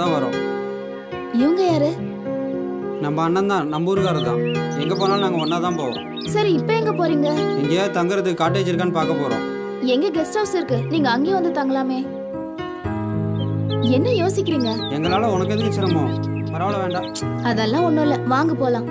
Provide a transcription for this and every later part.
தான் வரோம். இவங்க யாரு? நம்ம அண்ணன் தான், நம்ம ஊருக்காரர் தான். எங்கே போனாலும் நாங்கள் ஒன்றா தான் போவோம். சரி, இப்போ எங்க போறீங்க? எங்கேயாவது தங்குறதுக்கு காட்டேஜ் இருக்கான்னு பார்க்க போகிறோம். எங்க கெஸ்ட் ஹவுஸ் இருக்கு, நீங்க அங்கேயே வந்து தங்கலாமே. என்ன யோசிக்கிறீங்க? எங்களால் உனக்கு எதுக்கு சிரமம்? பரவாயில்ல, வேண்டாம். அதெல்லாம் ஒண்ணும் இல்ல, வாங்க போலாம்.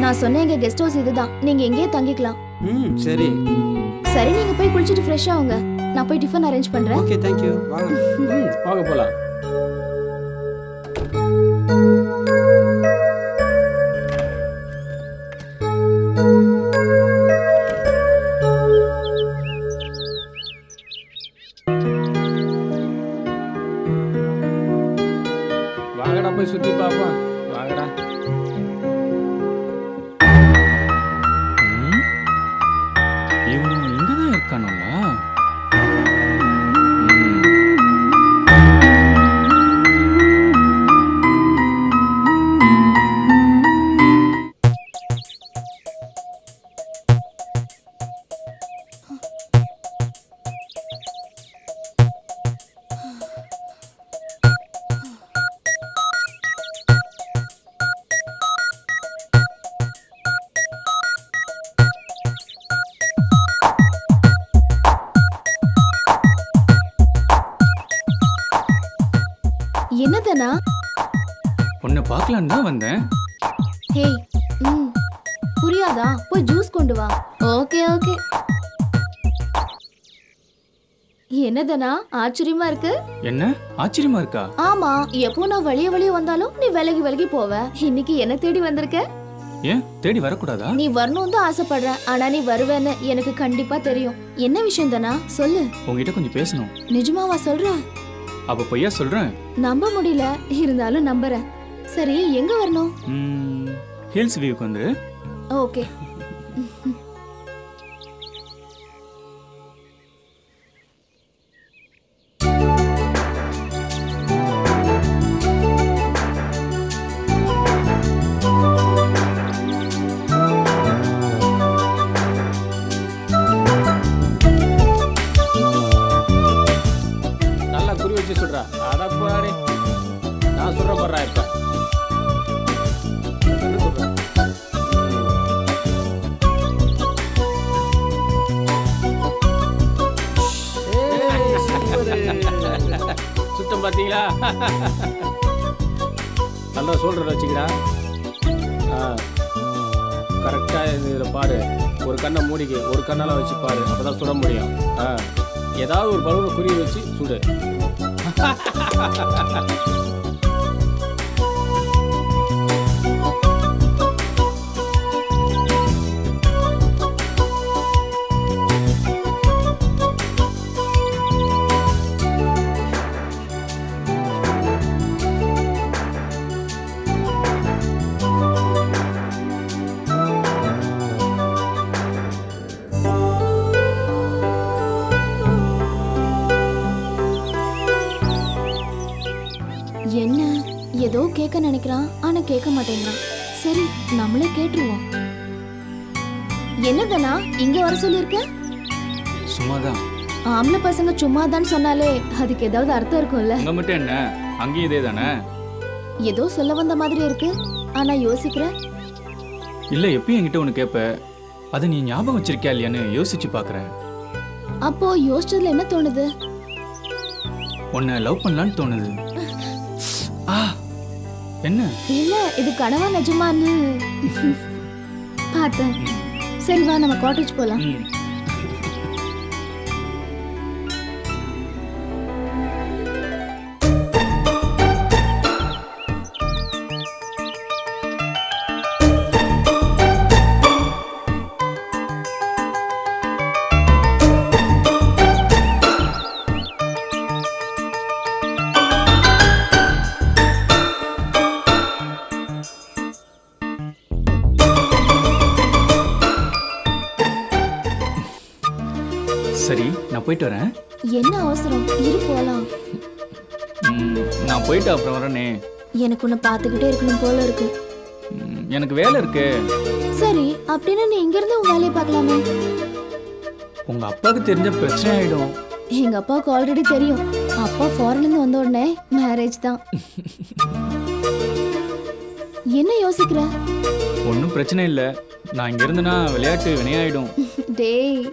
நான் சொன்ன எங்க கெஸ்ட் ஹவுஸ் இதுதான், நீங்க எங்கேயே தங்கிக்கலாம். சரி சரி, நீங்க போய் குளிச்சிட்டு ஃப்ரெஷ் ஆகுங்க. நான் போய் டிஃபன் அரேஞ்ச் பண்றேன். Okay, thank you. வாங்க. வாங்க போலாம். வாங்கடா போய் சுத்தி பாப்போம். வாங்கடா. இவனும் இங்கதான் இருக்கானுங்களா? என்னதனா? உன்னை பார்க்கலான்னு தான் வந்தேன். ஹேய், புரியாதா? போய் ஜூஸ் கொண்டு வா. Okay okay. என்னதனா ஆச்சரியமா இருக்கு? என்ன ஆச்சரியமா இருக்கா? ஆமா, எப்போ நான் வழிய வந்தாலும் நீ விலகி விலகி போவ. இன்னைக்கு என்ன தேடி வந்திருக்க? ஏன் தேடி வரக்கூடாதா? நீ வரணும் தான் ஆசைப்படுறேன், ஆனா நீ வருவேன்னு எனக்கு கண்டிப்பா தெரியும். என்ன விஷயம் தானா? சொல்லு. உங்ககிட்ட கொஞ்சம் பேசணும். நிஜமாவா சொல்ற? அப்ப பொய்யா சொல்றேன்? நம்ப முடியல, இருந்தாலும் நம்புறேன். சரி, எங்க வரணும்? ஹில்ஸ் வியூக்கு வந்து. ஓகே. நல்லா குறி வச்சு சொல்றா. அட பாரு, நான் சொல்ற பாறா. இப்ப சுத்தம் பாத்தீங்களா? நல்லா சொல்ற வச்சுக்கிறா. கரெக்டா இதில் பாரு. ஒரு கண்ணை மூடிக்கு, ஒரு கண்ணால வச்சு பாரு, அப்பதான் சுட முடியும். ஏதாவது ஒரு பலூனை குறி வச்சு சுடு. என்ன ஏதோ கேட்க நினைக்கிறான், ஆனா கேட்க மாட்டேங்கிறான். சரி, நம்மளே கேட்டுருவோம். என்னதானா இங்க வர சொல்லிருக்க? சும்மாதான். ஆம்பளை பசங்க சும்மாதான் சொன்னாலே அதுக்கு ஏதாவது அர்த்தம் இருக்கும்ல? அங்க மட்டும் என்ன, அங்கேயும் இதே தானே? ஏதோ சொல்ல வந்த மாதிரி இருக்கு, ஆனா யோசிக்கிற. இல்ல, எப்பயும் என்கிட்ட ஒண்ணு கேட்ப, அதை நீ ஞாபகம் வச்சிருக்கியா இல்லையான்னு யோசிச்சு பாக்குறேன். அப்போ யோசிச்சதுல என்ன தோணுது? உன்னை லவ் பண்ணலான்னு தோணுது. என்ன இல்ல, இது கனவா நிஜமான்னு பார்த்தேன். சரி வா, நம்ம காட்டேஜ் போலாம். போயிட்டு வரேன். என்ன அவசரம்? இரு போலாம். நான் போயிட்டு அப்புறம் வரேனே. எனக்கு உன்னை பார்த்துக்கிட்டே இருக்கணும் போல இருக்கு. எனக்கு வேலை இருக்கு. சரி, அப்படின்னா நீ இங்க இருந்து உன் வேலையை பார்க்கலாமே. உங்க அப்பாவுக்கு தெரிஞ்ச பிரச்சனை ஆயிடும். எங்க அப்பாவுக்கு ஆல்ரெடி தெரியும். அப்பா ஃபாரின்ல இருந்து வந்த உடனே மேரேஜ் தான். என்ன யோசிக்கிற? ஒன்றும் பிரச்சனை இல்லை. நான் இங்க இருந்தேன்னா விளையாட்டு வினையாயிடும். டேய்,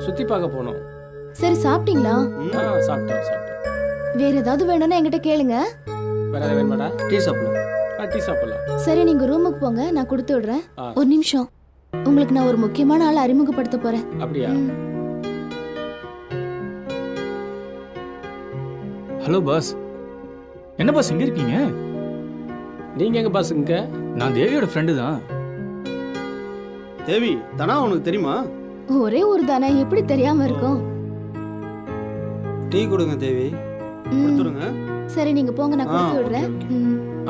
சுத்தி பார்க்க போனோம். சரி, சாப்பிட்டீங்களா? சாப்பிட்டோம். வேற ஏதாவது வேணும்னா என்கிட்ட கேளுங்க. வேற ஏதாவது வேணுமாடா? டீ சாப்பிடலாம். டீ சாப்பிடலாம். சரி, நீங்க ரூமுக்கு போங்க, நான் கொடுத்து விடுறேன். ஒரு நிமிஷம், உங்களுக்கு நான் ஒரு முக்கியமான ஆளை அறிமுகப்படுத்த போறேன். அப்படியா? Hello boss. என்ன பாஸ் இங்க இருக்கீங்க? நீங்க எங்க பாஸ்? இங்க நான் தேவியோட ஃப்ரெண்டு தான். தேவி தானா? உனக்கு தெரியுமா? ஒரே ஒரு தானே, எப்படி தெரியாம இருக்கும்? டீ கொடுங்க தேவி. கொடுத்துருங்க. சரி, நீங்க போங்க, நான் கொடுத்து விடுறேன்.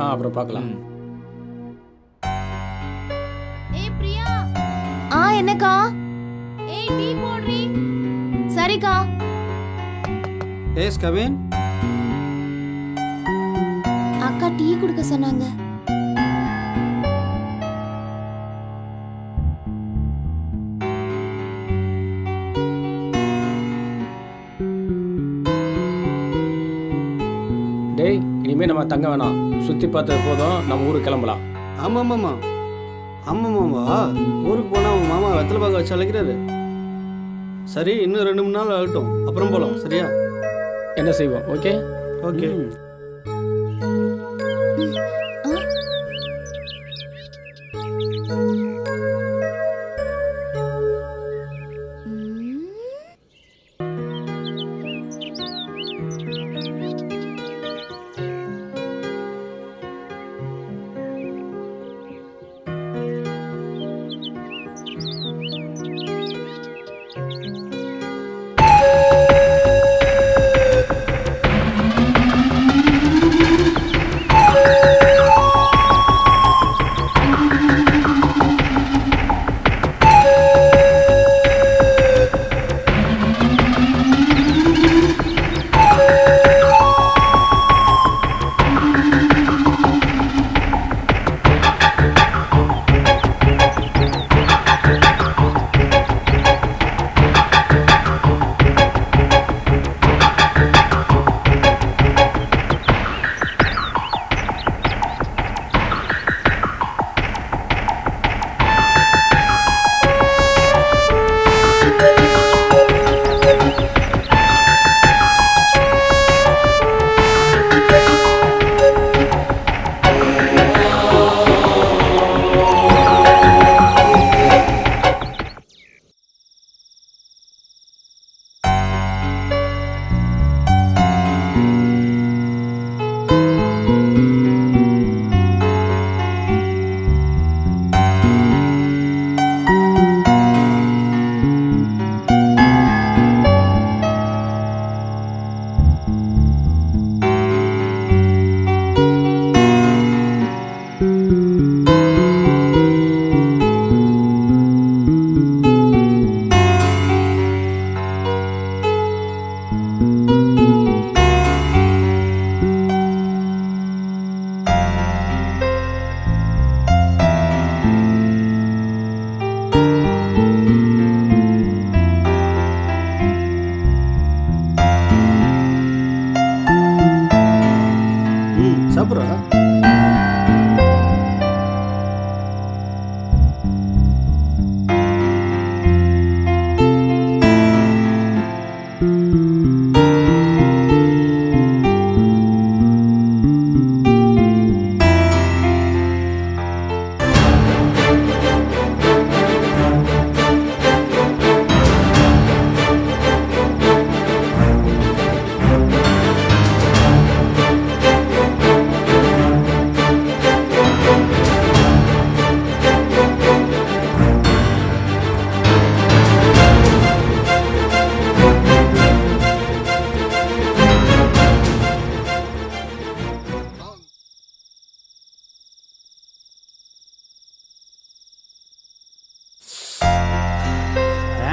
அப்புறம் பார்க்கலாம். ஏய் பிரியா. என்னக்கா? ஏய் டீ போடுறீ. சரிக்கா. எஸ் கவின். அக்கா டீ குடுக்க சொன்னாங்க. டேய், இனிமே நம்ம தங்க வேணாம். சுத்தி பார்த்தது போதும், நம்ம ஊருக்கு கிளம்பலாம். ஆமாம்மாம்மா. ஆமாம்மாம்மா, ஊருக்கு போனால் உங்கள் மாமா வெத்தலை பாக்க வச்சு அழைக்கிறாரு. சரி, இன்னும் 2-3 நாள் ஆகட்டும், அப்புறம் போகலாம். சரியா? என்ன செய்வோம்? Okay okay.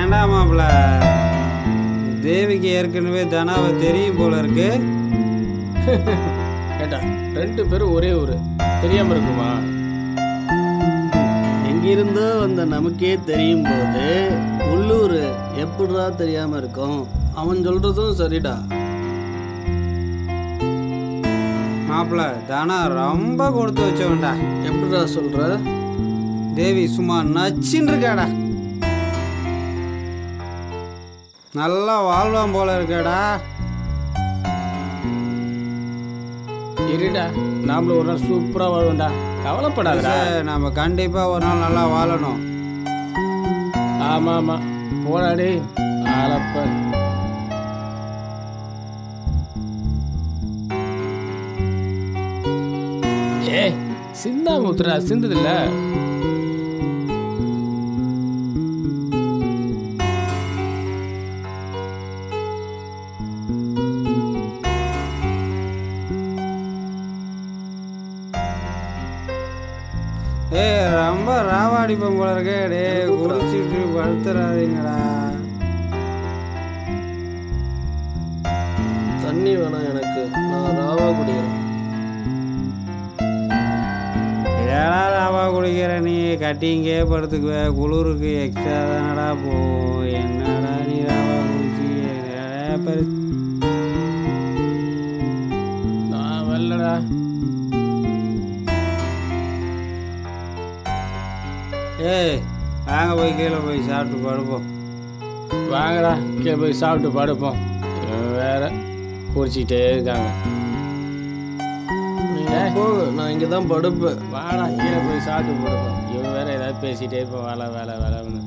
ஏண்டா மாப்பிள்ள, தேவிக்கு ஏற்கனவே தனாவை தெரியும் போல இருக்கு. கேட்டா 2 பேரும் ஒரே ஊர், தெரியாம இருக்குமா? எங்கிருந்தோ வந்த நமக்கே தெரியும் போது உள்ளூர் எப்படிடா தெரியாம இருக்கும்? அவன் சொல்றதும் சரிடா. மாப்பிள்ள, தனா ரொம்ப கொடுத்து வச்சவன்டா. எப்படிடா சொல்ற? தேவி சும்மா நச்சின்னு இருக்காடா. நல்லா வாழ்வான் போல இருக்கடா. இருடா, நாமளும் ஒரு நாள் சூப்பரா வாழ்வோம்டா, கவலைப்படாதடா. நம்ம கண்டிப்பா ஒரு நாள் நல்லா வாழணும். ஆமா ஆமா, போடாடே ஆளப்ப. ஏ சிந்தா முத்துரா, சிந்ததில்ல. ரொம்ப ராவாடிப்போம் போல இருக்கே. டே குடிச்சிட்டு படுத்துறாதீங்கடா. தண்ணி வேணாம் எனக்கு, நான் ராவா குடிக்கிறேன். ஏடா ராவா குடிக்கிற நீ? கட்டிங்கே படுத்துக்குவே, குளிருக்கு எக்ஸ்ட்ரா தானடா போகும். என்னடா நீ ராவா குடிச்சி நான் வரலடா. ஏய் வாங்க போய் கீழே போய் சாப்பிட்டு படுப்போம். வாங்கடா, கீழே போய் சாப்பிட்டு படுப்போம். வேற குடிச்சிக்கிட்டே இருக்காங்க. போங்க, நான் இங்கே தான் படுப்பேன். வாடா, கீழே போய் சாப்பிட்டு படுப்போம். இவன் வேற ஏதாவது பேசிட்டே இருப்போம். வேலை வேலை வேலைன்னு.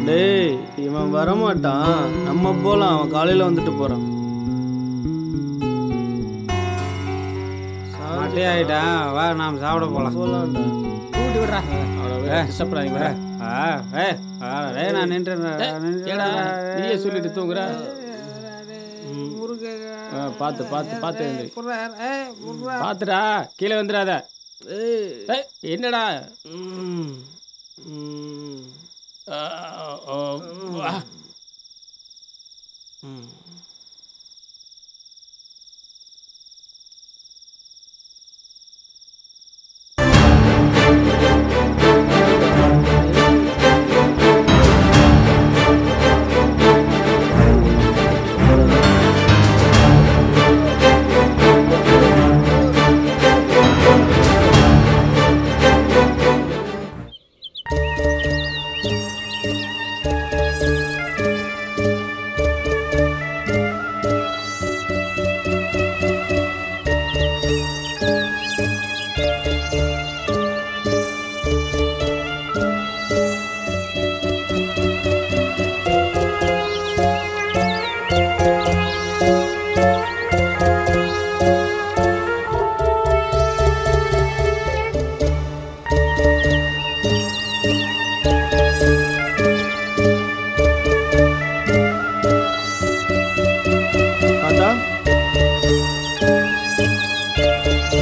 டேய், இவன் வரமாட்டான். நம்ம போலாம், அவன் காலையில் வந்துட்டு போகிறான். மட்டே ஆயிட்டான். வா நாம் சாப்பிட போகலாம். போகலான்டா. கூட்டி விடுறா, அவனை டிஸ்டர்ப் பண்ணாதீங்க. நான் நின்றுறேன். ஏடா நீயே சொல்லிட்டு தூங்குற? பார்த்து பார்த்து பார்த்து பார்த்துடா, கீழே வந்துடாத. என்னடா?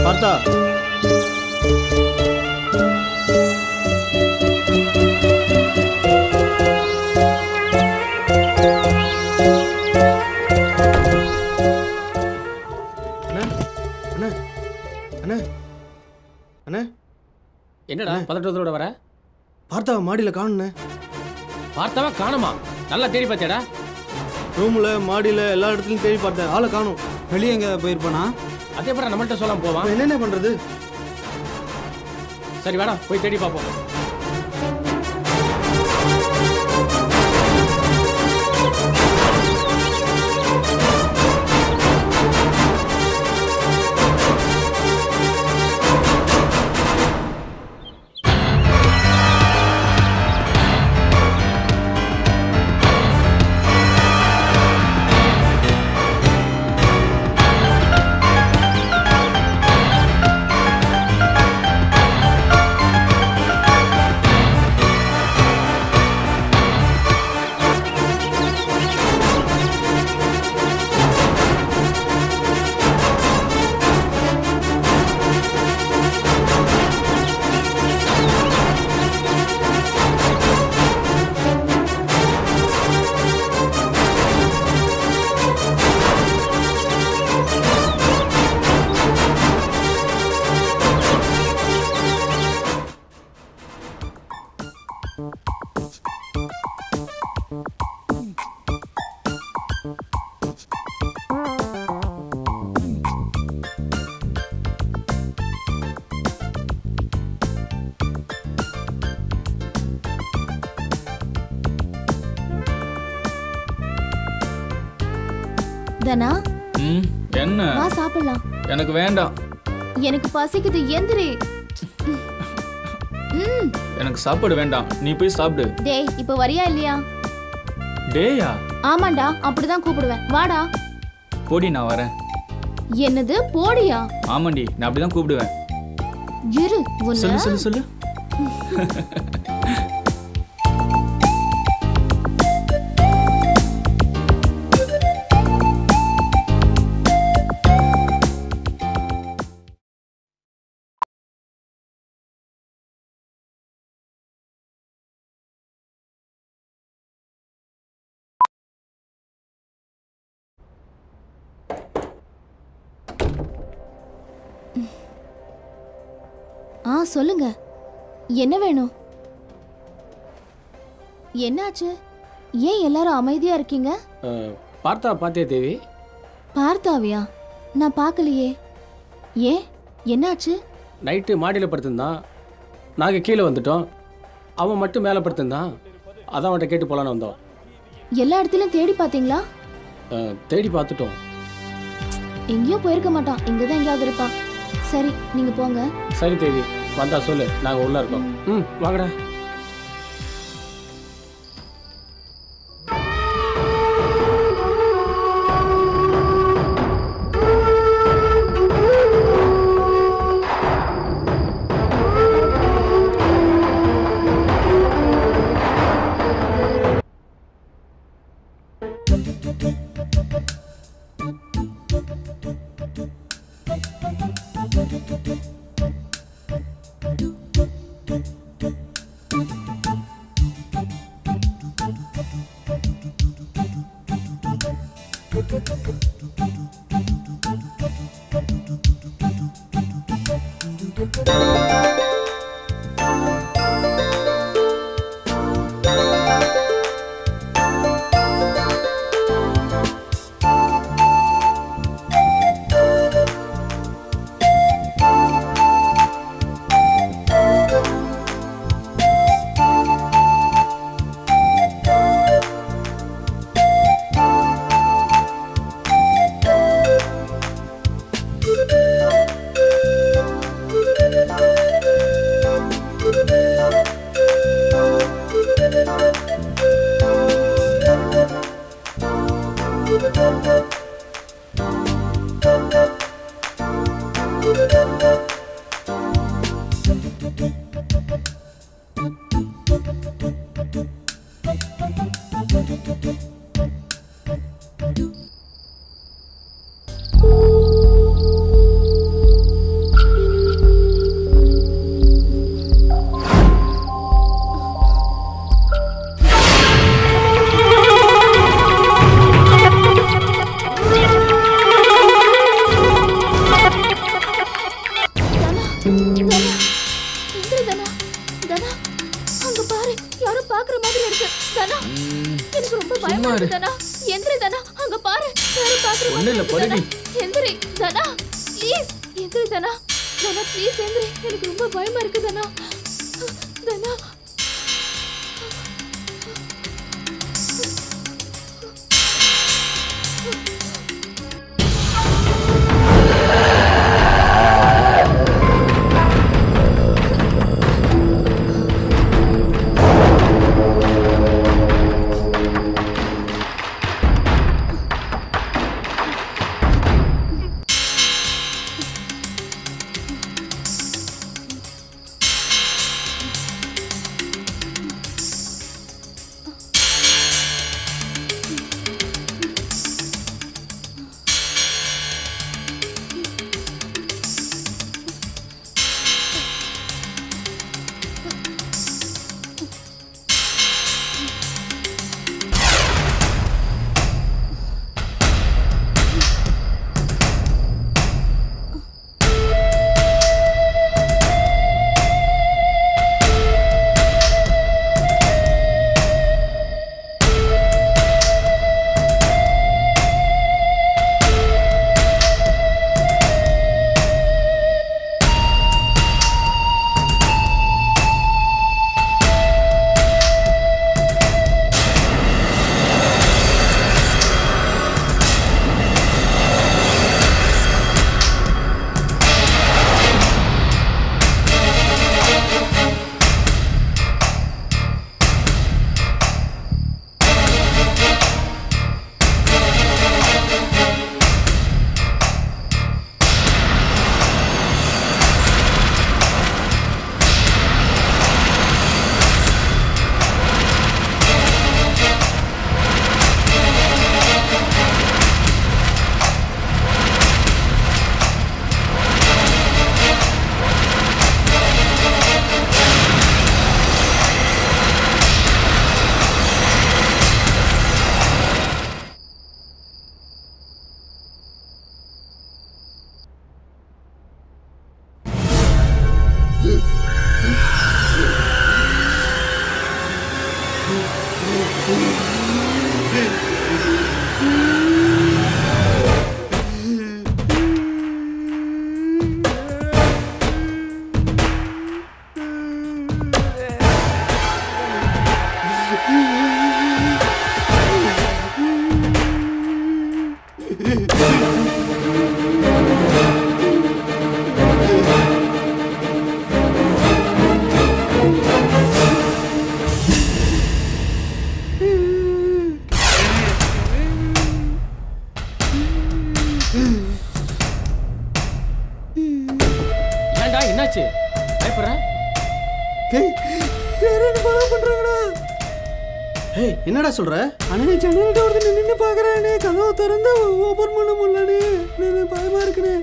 பார்த்தா என்னடா பதட்டத்தோட வர? பார்த்தாவ மாடியில் காணுண்ணே. பார்த்தாவா காணுமா? நல்லா தேடி பார்த்தியாடா? ரூமில் மாடியில் எல்லா இடத்துலையும் தேடி பார்த்தேன், ஆளை காணும். வெளியே எங்கே போயிருப்பானா? அதே போல நம்மள்ட்ட சொல்லாம போவான். என்னென்ன பண்ணுறது? சரி வாடா, போய் தேடி பார்ப்போம். தனா ம் என்ன வா சாப்பிடலாம். எனக்கு வேண்டாம். எனக்கு பசிக்குது, எந்திரி. எனக்கு சாப்பாடு வேண்டாம், நீ போய் சாப்பிடு. டேய் இப்போ வரியா இல்லையா? டேயா? ஆமாண்டா, அப்படிதான் கூப்பிடுவேன். வாடா. போடி, நான் வரேன். என்னது போடியா? ஆமாண்டி, நான் அப்படிதான் கூப்பிடுவேன். இரு சொல்லு உன்னை. சொல்லு சொல்லு. சொல்லுங்க, என்ன வேணும்? என்னாச்சு? ஏன் எல்லாரும் அமைதியா இருக்கீங்க? பார்த்தா பாத்தியா தேவி? பார்த்தாவியா? நான் பார்க்கலையே. ஏன், என்னாச்சு? நைட்டு மாடியில் படுத்திருந்தான், நாங்கள் கீழே வந்துட்டோம். அவன் மட்டும் மேலே படுத்திருந்தான். அதான் அவன்கிட்ட கேட்டு போலான்னு வந்தோம். எல்லா இடத்துலயும் தேடி பார்த்தீங்களா? தேடி பார்த்துட்டோம். எங்கேயும் போயிருக்க மாட்டான், இங்கதான் எங்கேயாவது இருப்பான். சரி, நீங்க போங்க. சரி தேவி, வந்தா சொல்லு, நாங்கள் உள்ள இருக்கோம். வாங்கடா. என்னாச்சு பயப்படுற? ஏய் என்னடா சொல்ற? அண்ணே ஜன்னல்கிட்ட ஒருத்தர் நின்று பார்க்குறானே, கதவை திறந்து ஓப்பன் பண்ண முடியலண்ணே, பயமா இருக்குண்ணே.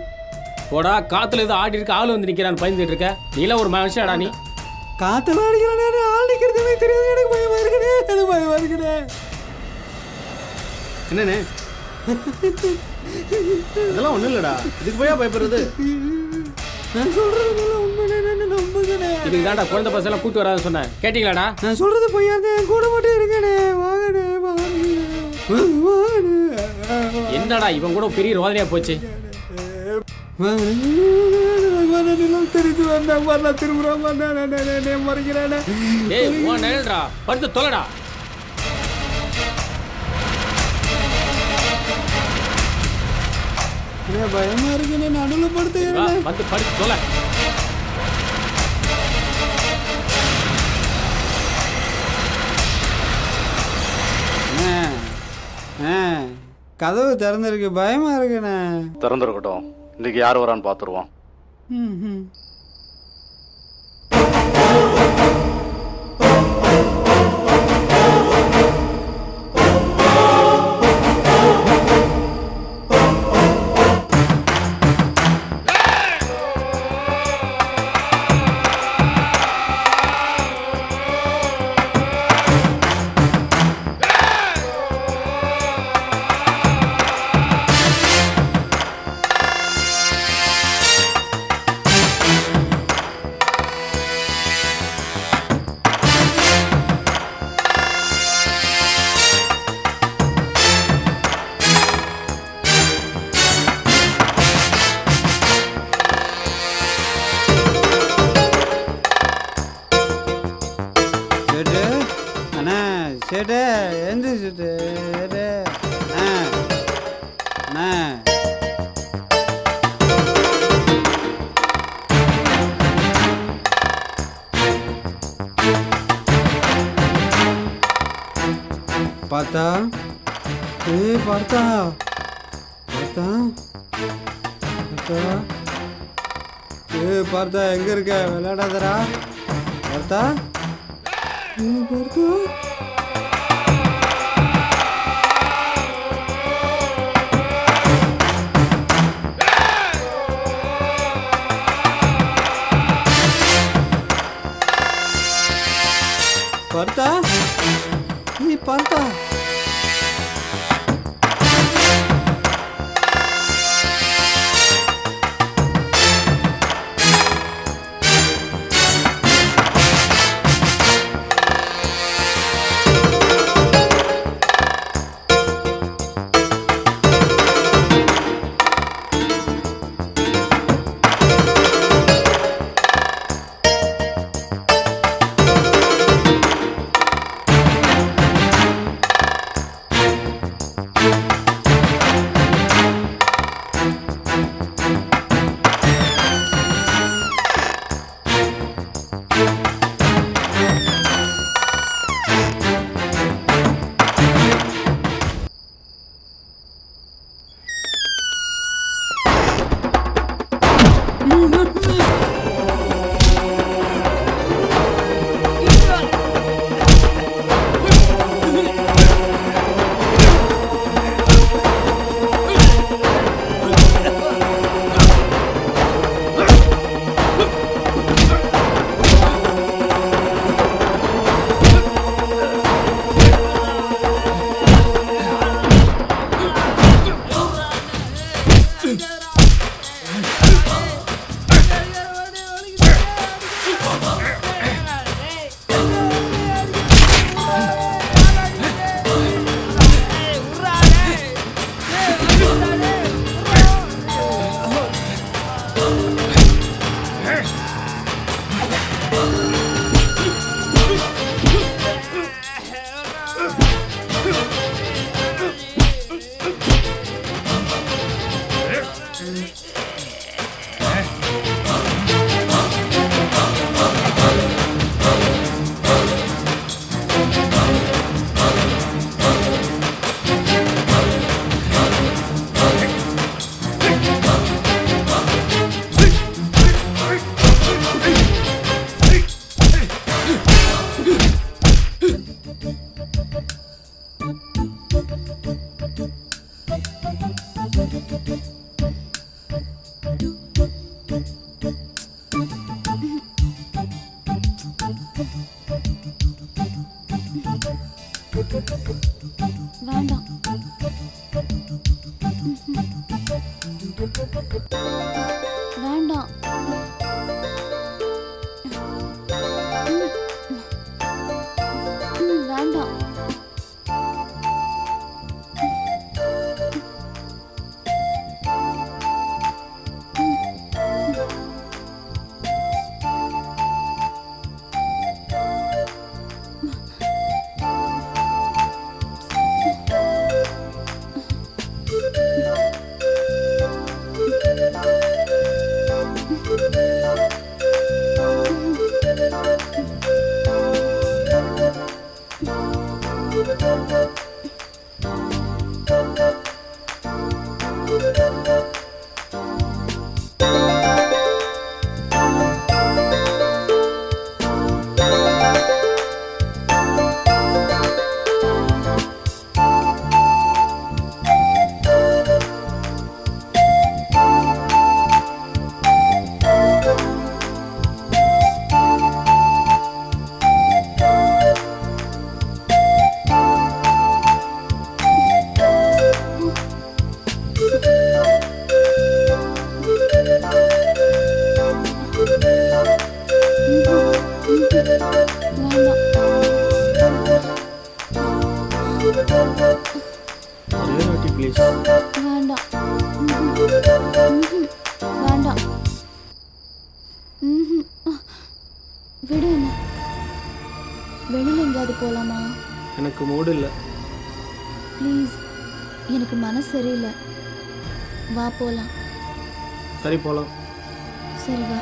போடா, காத்துல ஏதோ ஆடி இருக்கு, ஆள் வந்து நிக்கிறான்னு பயந்துட்டு இருக்க. நீலாம் ஒரு மனுஷன்டா நீ. காத்தெல்லாம் அடிக்கிறானே, ஆள் நிற்கிறதுமே தெரியாது, எனக்கு பயமா இருக்குண்ணே, எனக்கு பயமா இருக்குண்ணே. என்னண்ணே இதெல்லாம் ஒன்றும் இல்லைடா, இதுக்கு போயா பயப்படுறது? நான் சொல்றது உண்மைண்ணே, நம்புங்கண்ணே. இதுக்கு தான்டா குழந்தை பசங்க கூட்டு வராதுன்னு சொன்னேன், கேட்டீங்களாடா? நான் சொல்றது பொய்யாதே, கூட மட்டும் இருக்கண்ணே, வாங்கண்ணே வாங்கண்ணே. என்னடா இவன் கூட பெரிய ரோதனையா போச்சு. தெரிஞ்சு வந்தேன் திரும்புறோம் மறைக்கிறேன். ஏய் உன் நிழல்டா, படுத்து தொலைடா. பயமா இருக்குண்ணே, நடுவில் படுத்துக்கிறேன். வந்து படுத்து தொலை. கதவு திறந்திருக்கு, பயமா இருக்குண்ணே. திறந்துருக்கட்டும், இன்னைக்கு யார் வரான்னு பார்த்துருவோம். சேட்டே எந்த சேட்டு அண்ணா பார்த்தா பார்த்தா பார்த்தா பார்த்தா பார்த்தா எங்க இருக்க? விளையாடாதரா பார்த்தா பார்த்தா பார்த்தா நீ பார்த்தா வேண்டாம். வேண்டாம். வேண்டாம். ஒரே வாட்டி ப்ளீஸ். வேண்டாம். வேண்டாம். விடு என்ன. வெளியில் எங்கேயாவது போகலாமா? எனக்கு மூடு இல்லை. ப்ளீஸ், எனக்கு மனசு சரியில்லை. வா போகலாம். சரி போகலாம். சரி வா.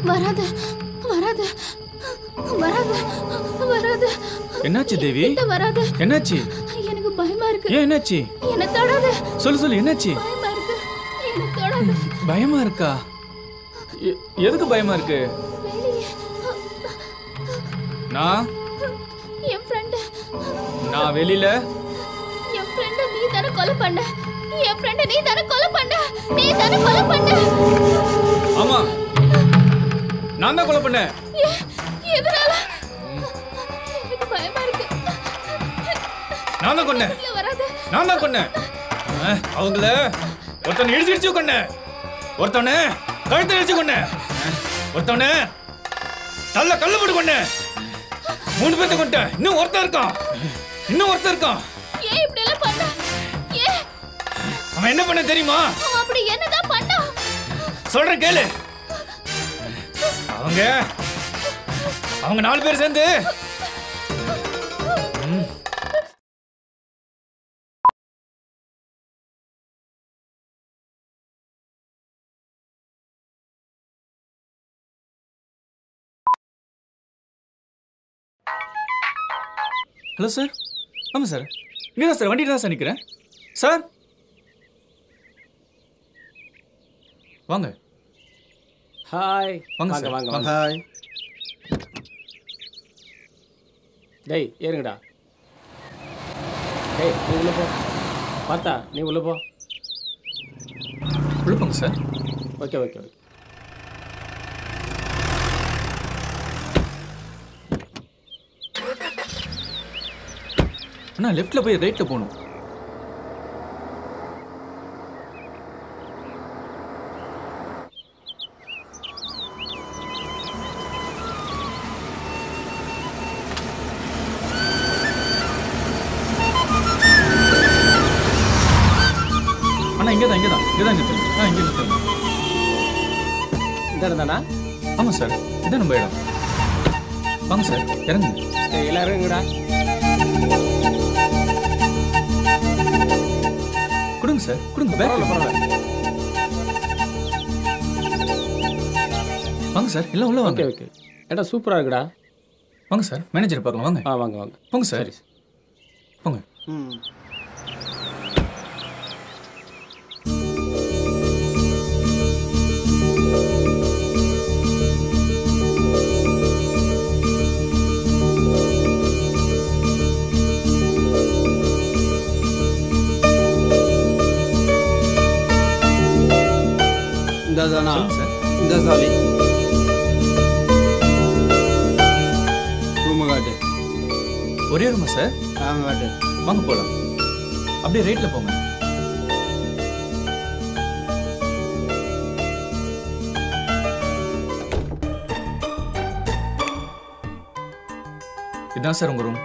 வராத வராத வராத வராத. என்னாச்சு தேவி? வராத. என்னாச்சு? எனக்கு பயமா இருக்கு. ஏன் என்னாச்சு? என்ன தொடாத. சொல்லு சொல்லு, என்னாச்சு? பயமா இருக்கு. என்ன தொடாத. பயமா இருக்கா? எதுக்கு பயமா இருக்கு? நான் என் ஃப்ரெண்ட். நான் வெளியில என் ஃப்ரெண்ட் நீ தான கொலை பண்ண. என் ஃப்ரெண்ட் நீ தான கொலை பண்ண. நீ தான கொலை பண்ண. ஆமா, நான் தான் கொலை பண்ணேன். எதனால? எனக்கு பயமா இருக்கு. நான் தான் கொன்னேன். வராத. நான் தான் கொன்னேன். அவங்கள ஒருத்தனை இடிச்சு கொன்னேன், ஒருத்தனை கழுத்தை இடிச்சு கொன்னேன், ஒருத்தனை தள்ள கல்ல போட்டு கொன்னேன். 3 பேர்த்த கொண்டேன். இன்னும் ஒருத்தன் இருக்கான். ஏன் இப்படி எல்லாம் பண்ண? ஏன்? அவன் என்ன பண்ண தெரியுமா? அவன் அப்படி என்னதான் பண்ணா? சொல்றேன் கேளு. அவங்க 4 பேர் சேர்ந்து ஹலோ சார். ஆமாம் சார், இங்கே தான் சார், வண்டிட்டு தான் சார் நிற்கிறேன் சார். வாங்க. ஹாய். வாங்க வாங்க சார், வாங்க வாங்க. வாங்க. ஹாய். டேய் ஏறுங்கடா. டேய் நீ உள்ள போ. பார்த்தா நீ உள்ள போ. உள்ள போங்க சார். Okay okay okay. அண்ணா லெஃப்ட்டில் போய் ரைட்டில் போகணும். அண்ணா இங்கே தான் இங்கே நிறுத்துங்க. இந்த இடம் தானா? ஆமாம் சார், இதான் நம்ம இடம். வாங்க சார், இறங்குங்க. டேய் எல்லாரும் இருங்கடா. கொடுங்க சார், கொடுங்க. பரவாயில்ல பரவாயில்ல. வாங்க சார், எல்லாம் உள்ள வாங்க. Okay okay. இடம் சூப்பராக இருக்குடா. வாங்க சார், மேனேஜர் பார்க்கலாம். வாங்க வாங்க வாங்க. போங்க சார். சரி. போங்க. ம். இந்தாதானா? சொல்லுங்க சார். இந்த சாவி ரூமு காட்டு. ஒரே ரூமா சார்? வாங்க காட்டு. வாங்க போகலாம். அப்படியே ரைட்டில் போங்க. இதுதான் சார் உங்கள் ரூம்.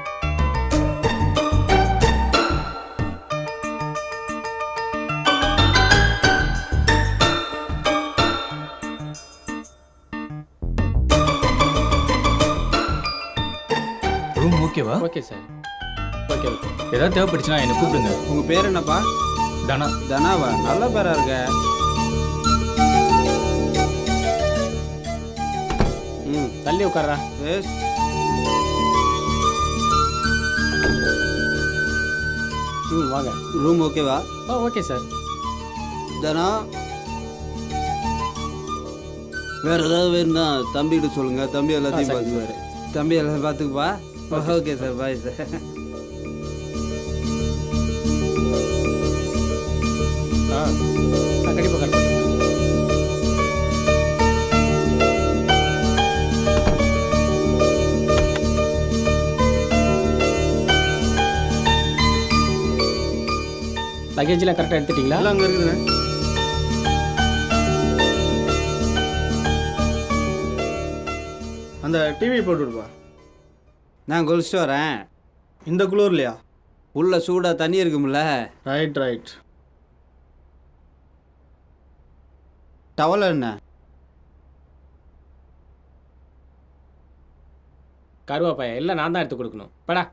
ரூம் ஓகேவா? Okay sir. Okay okay. ஏதாவது தேவைப்படுச்சுன்னா என்னை கூப்பிடுங்க. உங்கள் பேர் என்னப்பா? தானா? தனாவா? நல்ல பேரா இருக்க. ம். தள்ளி உட்கார்றா. எஸ். வாங்க. ரூம் ஓகேவா? Okay sir. தனா, வேற ஏதாவது வேணும்னா தம்பிகிட்ட சொல்லுங்க. தம்பி எல்லாத்தையும் சரி, பார்த்துக்குவாரு. தம்பி எல்லாம் பார்த்துக்குப்பா. Okay sir, bye sir. கண்டிப்பாக கரெக்டாக. லக்கேஜ்லாம் கரெக்டாக எடுத்துட்டீங்களா? எல்லாம் அங்கே இருக்குதுண்ணே. அந்த டிவி போட்டு விடுப்பா. நான் குளிச்சுட்டு வரேன். இந்த குளூர்லையா? உள்ள சூடாக தண்ணி இருக்கும்ல. Right right. டவல் என்ன? கருவாப்பாயா எல்லாம் நான் தான் எடுத்து கொடுக்கணும். படா.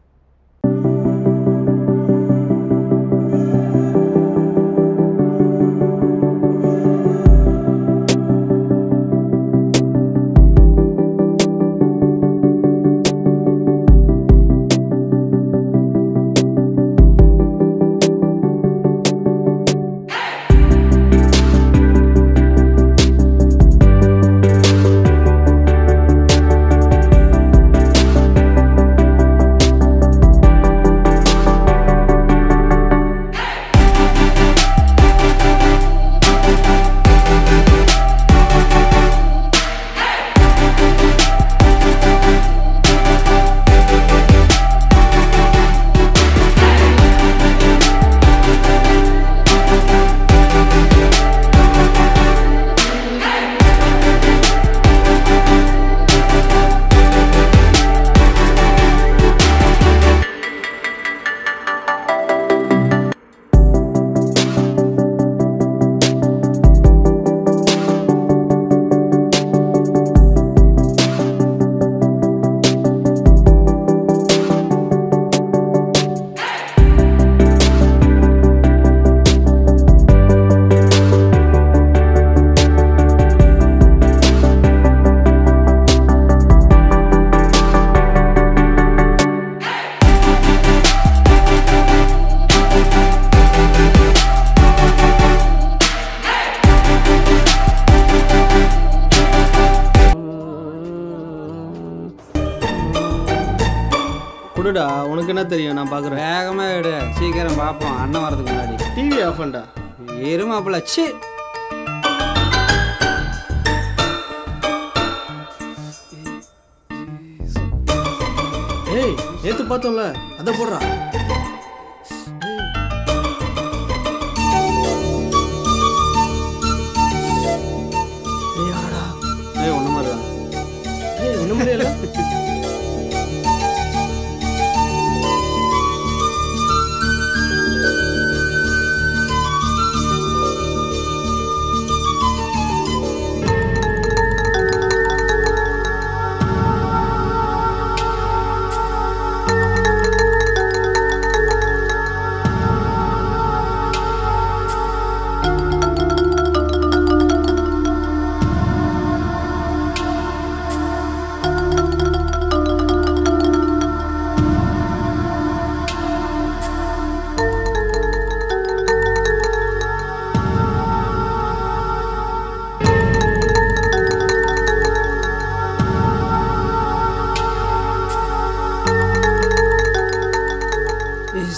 கொடுடா, உனக்கு என்ன தெரியும், நான் பார்க்குறேன். வேகமாக எடு, சீக்கிரம் பார்ப்போம் அண்ணன் வரதுக்கு முன்னாடி. டிவி ஆஃப் பண்ணா. எருமாப்பிள்ள சி. ஏய், நேற்று பார்த்தோம்ல, அதை போடுறா. ஏய், ஒன்று மாதிரி தான். ஏய், ஒன்று மாதிரி இல்லை.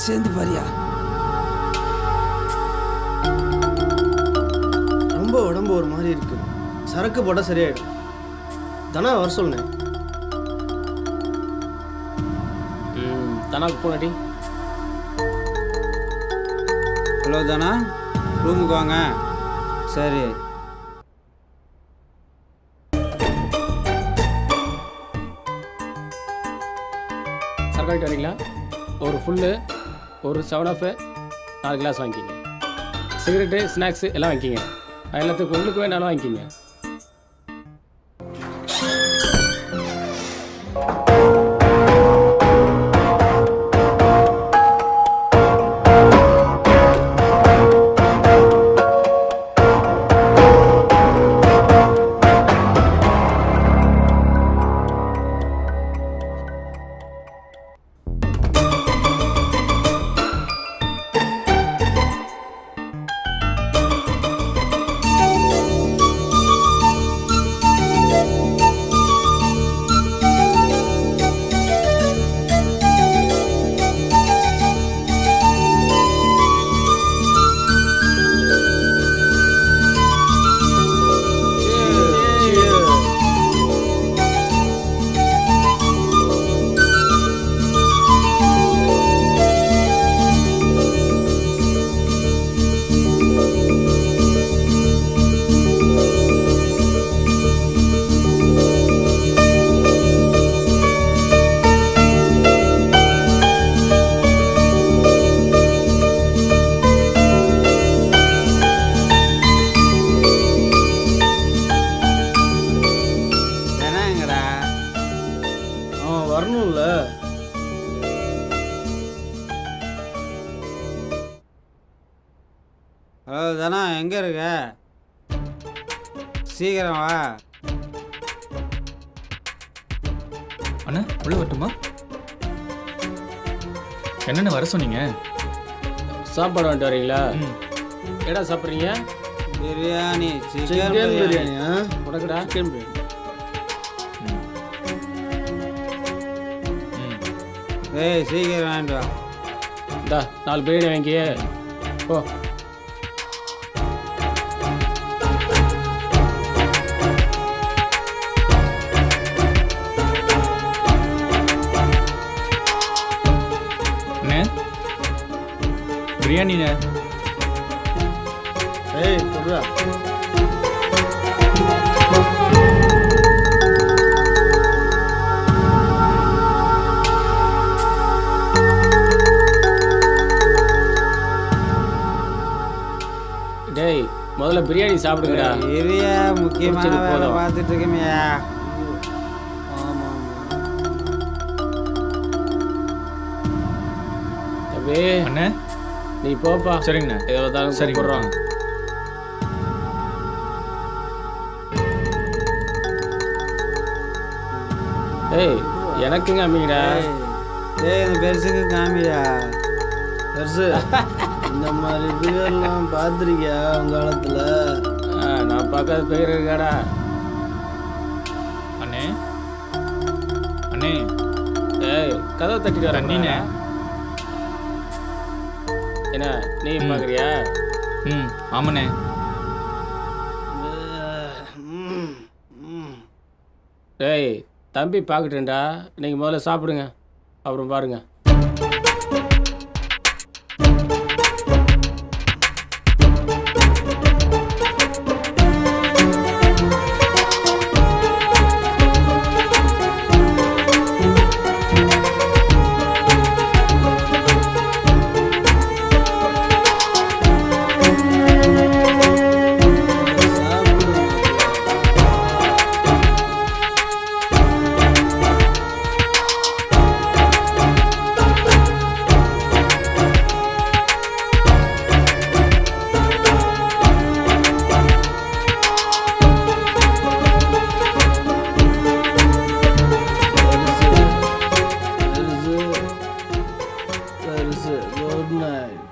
சேர்ந்து பாரியா. ரொம்ப உடம்பு ஒரு மாதிரி இருக்கு. சரக்கு போட்டால் சரியாயிடும். தானே வர சொல்லுனேன். தானாக்கு போனடி. ஹலோ தானா, ரூமுக்கு வாங்க. சரி. சரக்கு வரீங்களா? ஒரு ஃபுல்லு, ஒரு 7 4 கிளாஸ் வாங்கிக்கிங்க. சிகரெட்டு, ஸ்நாக்ஸு எல்லாம் வாங்கிக்கிங்க. எல்லாத்துக்கும் உங்களுக்கு வேணாலும் வாங்கிக்கிங்க. வரணும்ல. ஹலோ தானா, எங்கே இருக்க? சீக்கிரம் வா. அண்ணா உள்ள வரட்டுமா? என்னென்ன வர சொன்னீங்க? சாப்பாடு வந்துட்டு வரீங்களா? எடா சாப்பிட்றீங்க? பிரியாணி, சிக்கன் சிக்கன் பிரியாணியா? உனக்குடா? சிக்கன் பிரியாணி. ஏய், சீக்கிரம் வாங்கிட்டு வா. இந்தா 4 பிரியாணி வாங்கி போ. அண்ணே பிரியாணிண்ணே. ஏய், கொடுடா. டேய், முதல்ல பிரியாணி சாப்பிடுங்கடா. ஏரியா முக்கியமான குடிச்சது வேலை போதும். பார்த்துட்டு இருக்கமையா. ஆமா தம்பி, அண்ணே நீ போப்பா. சரிங்கண்ணே. எவ்வளோ சரி போடுறோம். ஏய், எனக்குங்க அம்மிங்கடா. ஏய், இந்த பெருசுக்கு காமிடா. பெருசு. இந்த மாதிரி பிகர்லாம் பார்த்துருக்கியா உங்க காலத்துல? நான் பார்க்காத பேர் இருக்காடா. அண்ணே அண்ணே ஏய் கதவை தட்டிட்டு வர தண்ணிண்ணே. என்ன நீ பார்க்குறியா? ம் ஆமாண்ணே. டேய் தம்பி பார்க்கட்டுண்டா, நீங்கள் முதல்ல சாப்பிடுங்க, அப்புறம் பாருங்க. Good night.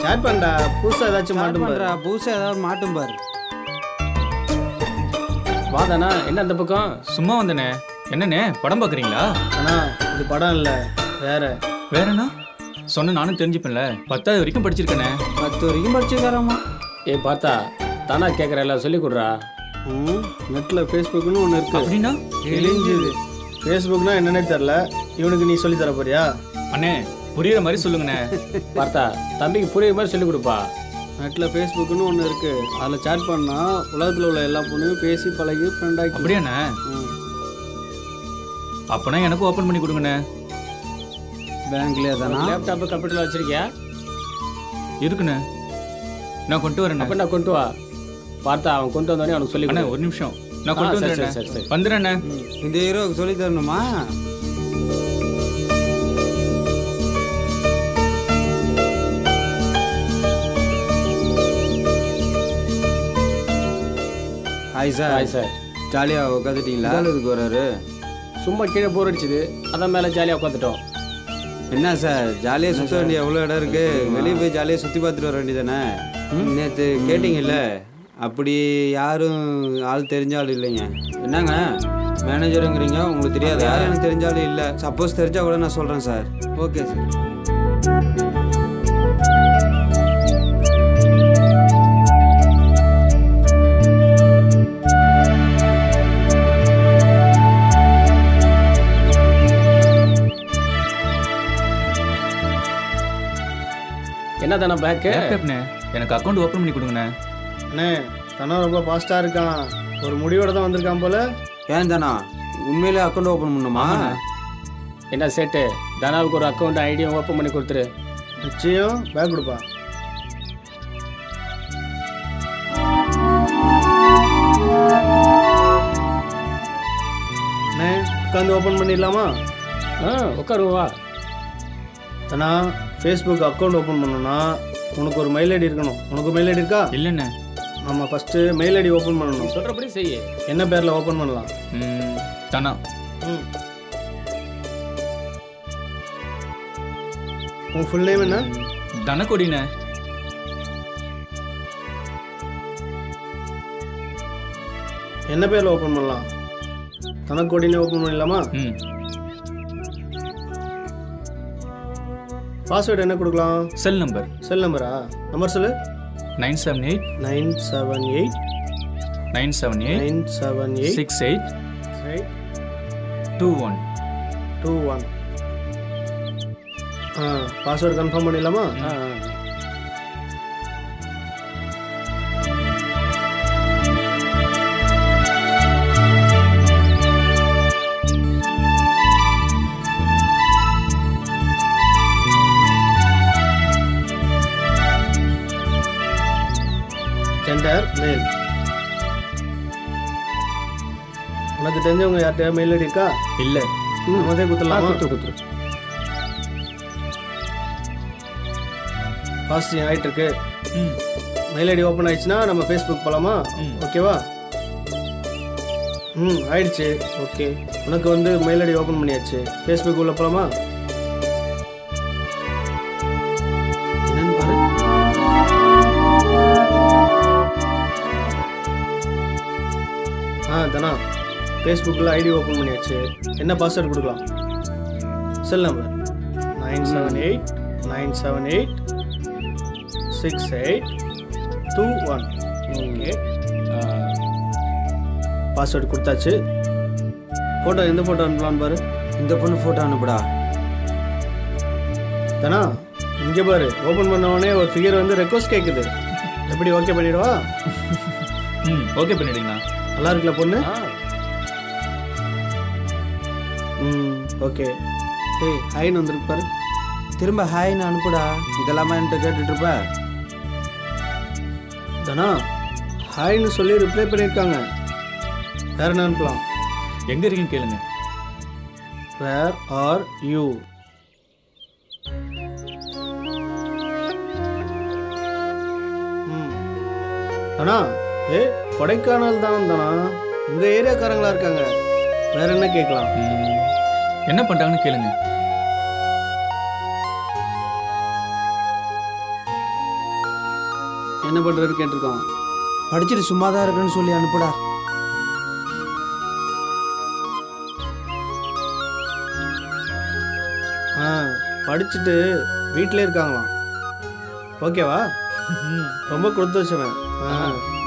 சாட் பண்றா, புதுசா ஏதாச்சும் மாட்டும் பண்றா, புதுசா ஏதாவது மாட்டும் பாரு. வாதானா என்ன அந்த பக்கம்? சும்மா வந்தனே. என்னண்ணே படம் பார்க்குறீங்களா? ஆனா இது படம் இல்ல, வேற. வேறண்ணா சொன்ன நானும் தெரிஞ்சுப்பேன்ல. 10வது வரைக்கும் படிச்சிருக்கேனே. 10 வரைக்கும் படிச்சுக்காராமா. பார்த்தா தானா கேட்குறல சொல்லி கொடுறா. நெட்ல ஃபேஸ்புக்னு ஒன்று இருக்கு. அப்படின்னா தெரிஞ்சுது. ஃபேஸ்புக்னா என்னன்னே தெரில, இவனுக்கு நீ சொல்லி தர போறியா? அண்ணே புரியுற மாதிரி சொல்லுங்கண்ணே. பார்த்தா தம்பிக்கு புரியுற மாதிரி சொல்லி கொடுப்பா. நெட்டில் ஃபேஸ்புக்னு ஒன்று இருக்கு, அதில் சேட் பண்ணால் உலகத்தில் உள்ள எல்லா பொண்ணையும் பேசி பழகி ஃப்ரெண்டாகி. அப்படியாண்ணே? அப்போனா எனக்கும் ஓப்பன் பண்ணி கொடுங்கண்ணே. பேங்க்லேயே தானா? லேப்டாப்பு கம்ப்யூட்டரில் வச்சிருக்கியா? இருக்குண்ணே, நான் கொண்டு வரேன். அப்போ நான் கொண்டு வா. பார்த்தா அவன் கொண்டு வந்தோடனே அவனுக்கு சொல்லி அண்ணே ஒரு நிமிஷம், நான் கொண்டு சரி, வந்துடுறேன். சரி, சரி. வந்துடுறேண்ணே. இந்த ஹீரோவுக்கு சொல்லி தரணுமா? Hi sir. Hi sir. ஜாலியாக உட்காந்துட்டீங்களா? இதுக்கு வராரு. சும்மா கீழே போர் அடிச்சுது, அதான் மேலே ஜாலியாக உட்காந்துட்டோம். என்ன சார், ஜாலியாக சுற்ற வேண்டிய எவ்வளோ இடம் இருக்கு, வெளியே போய் ஜாலியாக சுற்றி பார்த்துட்டு வர வேண்டியதானே? நேற்று கேட்டிங்கல்ல, அப்படி யாரும் ஆள் தெரிஞ்ச ஆள் இல்லைங்க. என்னங்க மேனேஜருங்கிறீங்க, உங்களுக்கு தெரியாது? யாரும் எனக்கு தெரிஞ்ச ஆள் இல்லை. சப்போஸ் தெரிஞ்சால் கூட நான் சொல்கிறேன் சார். Okay sir. என்ன தானே பேக்கு? லேப்டாப்ண்ணே, எனக்கு அக்கௌண்ட் ஓப்பன் பண்ணி கொடுங்கண்ணே. அண்ணே தனா ரொம்ப ஃபாஸ்ட்டாக இருக்கான், ஒரு முடிவோட தான் வந்திருக்கான் போல. ஏன் தானா உண்மையிலே அக்கௌண்ட் ஓப்பன் பண்ணுமா? என்ன சேட்டு, தனாவுக்கு ஒரு அக்கௌண்ட் ஐடியும் ஓப்பன் பண்ணி கொடுத்துரு. நிச்சயம் பேக் கொடுப்பா. அண்ணே உட்காந்து ஓப்பன் பண்ணிடலாமா? உட்காருவா. தனா ஃபேஸ்புக் அக்கௌண்ட் ஓப்பன் பண்ணணும்னா உனக்கு ஒரு மெயில் ஐடி இருக்கணும். உனக்கு மெயில் ஐடி இருக்கா? இல்லைண்ணே. நம்ம ஃபஸ்ட்டு மெயில் ஐடி ஓப்பன் பண்ணணும். சொல்கிறபடி செய்ய. என்ன பேரில் ஓப்பன் பண்ணலாம்? தானா? உன் ஃபுல் நேம் என்ன? தனக்கொடிண்ணே. என்ன பேரில் ஓப்பன் பண்ணலாம்? தனக்கோடினே ஓப்பன் பண்ணிடலாமா? பாஸ்வேர்டு என்ன கொடுக்கலாம்? Cell number. செல் நம்பரா? நம்பர் சொல்லு. 978 978 978 978 68 21 21. பாஸ்வேர்டு கன்ஃபார்ம் பண்ணிடலாமா? ஜெண்டர் மேல். உனக்கு தெரிஞ்சவங்க யார்கிட்ட மெயில் ஐடி இருக்கா? இல்லை. நம்மதே குத்துலாம். குத்துரு. ப்ராசஸிங் ஆகிட்டு இருக்கு. மெயில் ஐடி ஓப்பன் ஆயிடுச்சுன்னா நம்ம ஃபேஸ்புக் போகலாமா? ஓகேவா? ஆயிடுச்சு. ஓகே, உனக்கு வந்து மெயில் ஐடி ஓப்பன் பண்ணியாச்சு. ஃபேஸ்புக் உள்ள போலாமா? என்னன்னு பாரு. தனா, ஃபேஸ்புக்கில் ஐடி ஓப்பன் பண்ணியாச்சு. என்ன பாஸ்வேர்டு கொடுக்கலாம்? Cell number 978-978-6821. ஓகே, பாஸ்வேர்டு கொடுத்தாச்சு. ஃபோட்டோ எந்த ஃபோட்டோ அனுப்பலான்னு பாரு. இந்த பொண்ணு ஃபோட்டோ அனுப்புடா. தானா, இங்கே பாரு, ஓப்பன் பண்ண உடனே ஒரு ஃபிகர் வந்து ரெக்வஸ்ட் கேட்குது. எப்படி ஓகே பண்ணிடுவா? ஓகே பண்ணிடுங்கண்ணா. நல்லா இருக்குல்ல பொண்ணு? ஓகே. ஏய், ஹைன்னு வந்துருக்கு பாரு. திரும்ப ஹாய்னு அனுப்புடா. இதெல்லாமா என்கிட்ட கேட்டுட்டு இருப்ப? தானா, ஹாய்னு சொல்லி ரிப்ளை பண்ணியிருக்காங்க. வேற என்ன அனுப்பலாம்? எங்க இருக்கீங்க கேளுங்க. Where are you? தானா, கொடைக்கானல் தான் தானா, உங்க ஏரியாக்காரங்களா இருக்காங்க. வேற என்ன கேட்கலாம்? என்ன பண்றாங்கன்னு கேளுங்க. என்ன பண்றது கேட்டிருக்கோம். படிச்சுட்டு சும்மா தான் இருக்குன்னு சொல்லி அனுப்புடா. படிச்சுட்டு வீட்டிலே இருக்காங்களாம். ஓகேவா? ரொம்ப கொடுத்து வச்சவன்.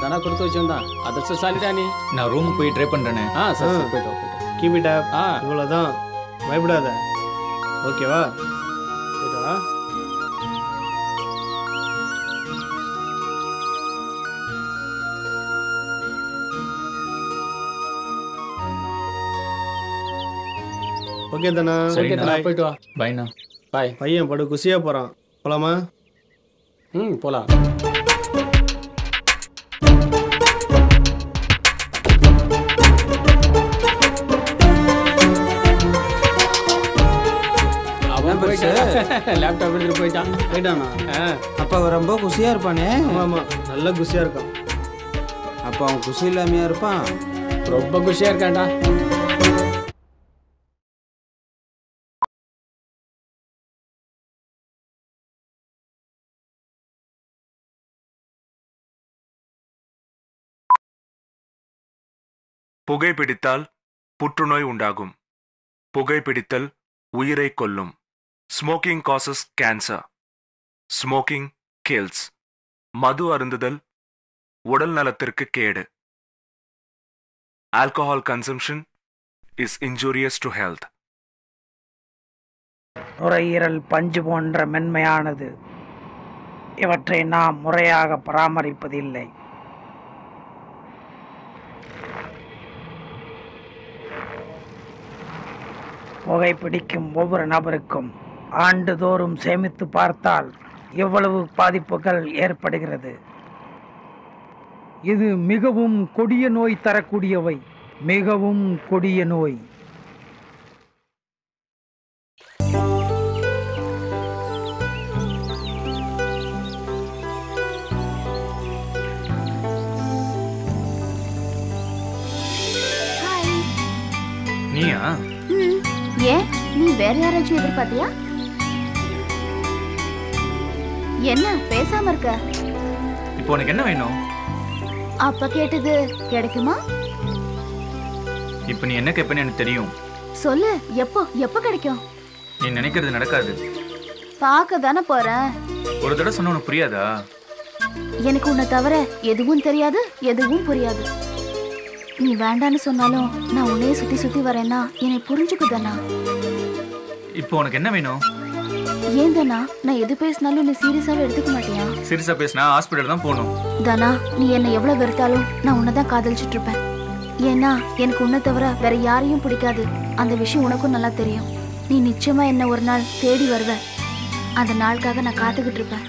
தானா கொடுத்து வச்சிருந்தான். அதிர்ஷ்டசாலிடா நீ. நான் ரூமுக்கு போய் ட்ரை பண்றேனே. சரி போயிட்டோம். Keep it up. இவ்வளோதான், பயப்படாத. ஓகேவா? போயிட்டா. ஓகே தானா? சரி தானா, போயிட்டு வா. பைண்ணா. பாய். பையன் படு குசியாக போகிறான். போலாமா? போலாம். லேப்டாப் எடுத்துட்டு போயிட்டானா? அப்ப அவன் ரொம்ப குசியா இருப்பானே. ஆமா, நல்ல குசியா இருக்கான். அப்ப அவன் குசி இல்லாமையா இருப்பான்? ரொம்ப குஷியா இருக்கான்டா. புகைப்பிடித்தால் புற்றுநோய் உண்டாகும். புகைப்பிடித்தல் உயிரை கொல்லும். Smoking causes cancer. Smoking kills. மது அருந்துதல் உடல் நலத்திற்கு கேடு. Alcohol consumption is injurious to health. நுரையீரல் பஞ்சு போன்ற மென்மையானது. இவற்றை நாம் முறையாக பராமரிப்பதில்லை. புகைப்பிடிக்கும் ஒவ்வொரு நபருக்கும் ஆண்டுதோறும் சேமித்து பார்த்தால் எவ்வளவு பாதிப்புகள் ஏற்படுகிறது. இது மிகவும் கொடிய நோய் தரக்கூடியவை. மிகவும் கொடிய நோய். நீயா? ஏன், நீ வேற யாராச்சும் எதிர்பார்த்தியா? என்ன பேசாம இருக்க? இப்போ உனக்கு என்ன வேணும்? அப்ப கேட்டது கிடைக்குமா? இப்போ நீ என்ன கேட்பேன்னு எனக்கு தெரியும். சொல்லு, எப்போ எப்போ கிடைக்கும்? நீ நினைக்கிறது நடக்காது. பார்க்க தானே போறேன். ஒரு தடவை சொன்ன உனக்கு புரியாதா? எனக்கு உன்னை தவிர எதுவும் தெரியாது, எதுவும் புரியாது. நீ வேண்டான்னு சொன்னாலும் நான் உன்னையே சுத்தி சுத்தி வரேன்னா என்னை புரிஞ்சுக்குதானா? இப்போ உனக்கு என்ன வேணும்? ஏன் தானா, நான் எது பேசினாலும் நீ சீரியஸாவே எடுத்துக்க மாட்டியா? சீரியஸா பேசினா ஹாஸ்பிட்டல் தான் போகணும். தானா, நீ என்னை எவ்வளவு வெறுத்தாலும் நான் உன்னைதான் காதலிச்சுட்டு இருப்பேன். ஏன்னா எனக்கு உன்னை தவிர வேற யாரையும் பிடிக்காது. அந்த விஷயம் உனக்கும் நல்லா தெரியும். நீ நிச்சயமா என்ன ஒரு நாள் தேடி வருவ. அந்த நாளுக்காக நான் காத்துக்கிட்டு இருப்பேன்.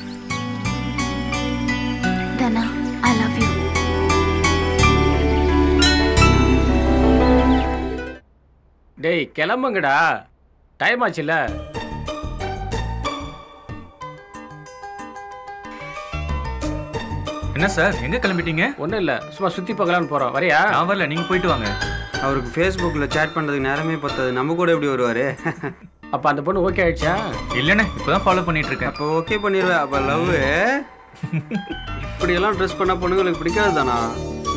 தானா, ஐ லவ் யூ. டேய் கிளம்புங்கடா, டைம் ஆச்சுல்ல. என்ன சார், எங்க கிளம்பிட்டீங்க? ஒன்றும் இல்லை, சும்மா சுற்றி பார்க்கலான்னு போகிறோம். வரையா? நான் வரல, நீங்க போயிட்டு வாங்க. அவருக்கு ஃபேஸ்புக்கில் சேட் பண்ணுறதுக்கு நேரமே பத்தாது, நம்ம கூட எப்படி வருவார்? அப்போ அந்த பொண்ணு ஓகே ஆயிடுச்சா? இல்லைண்ணே, இப்போதான் ஃபாலோ பண்ணிட்டு இருக்கேன். அப்போ ஓகே பண்ணிடுவேன். அப்போ லவ் இப்படியெல்லாம் ட்ரெஸ் பண்ணால் பொண்ணுங்களுக்கு பிடிக்காது தானா?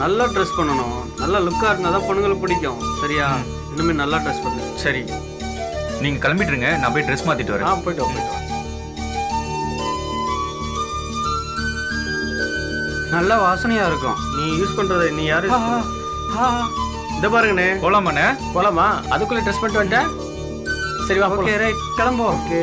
நல்லா ட்ரெஸ் பண்ணணும், நல்லா லுக்காக இருந்தால் தான் பொண்ணுங்களுக்கு பிடிக்கும். சரியா? இன்னுமே நல்லா ட்ரெஸ் பண்ணு. சரி, நீங்கள் கிளம்பிட்டுருங்க, நான் போய் ட்ரெஸ் மாற்றிட்டு வரேன். போயிட்டு வா. நல்ல வாசனையாக இருக்கும். நீ யூஸ் பண்ணுறத நீ யாரு? இதை பாருங்கண்ணே. போகலாமாண்ணே? போலாமா? அதுக்குள்ளே ட்ரெஸ் பண்ணிட்டு வந்துட்டேன். சரி வா. ஓகே ரைட், கிளம்புவோம். ஓகே.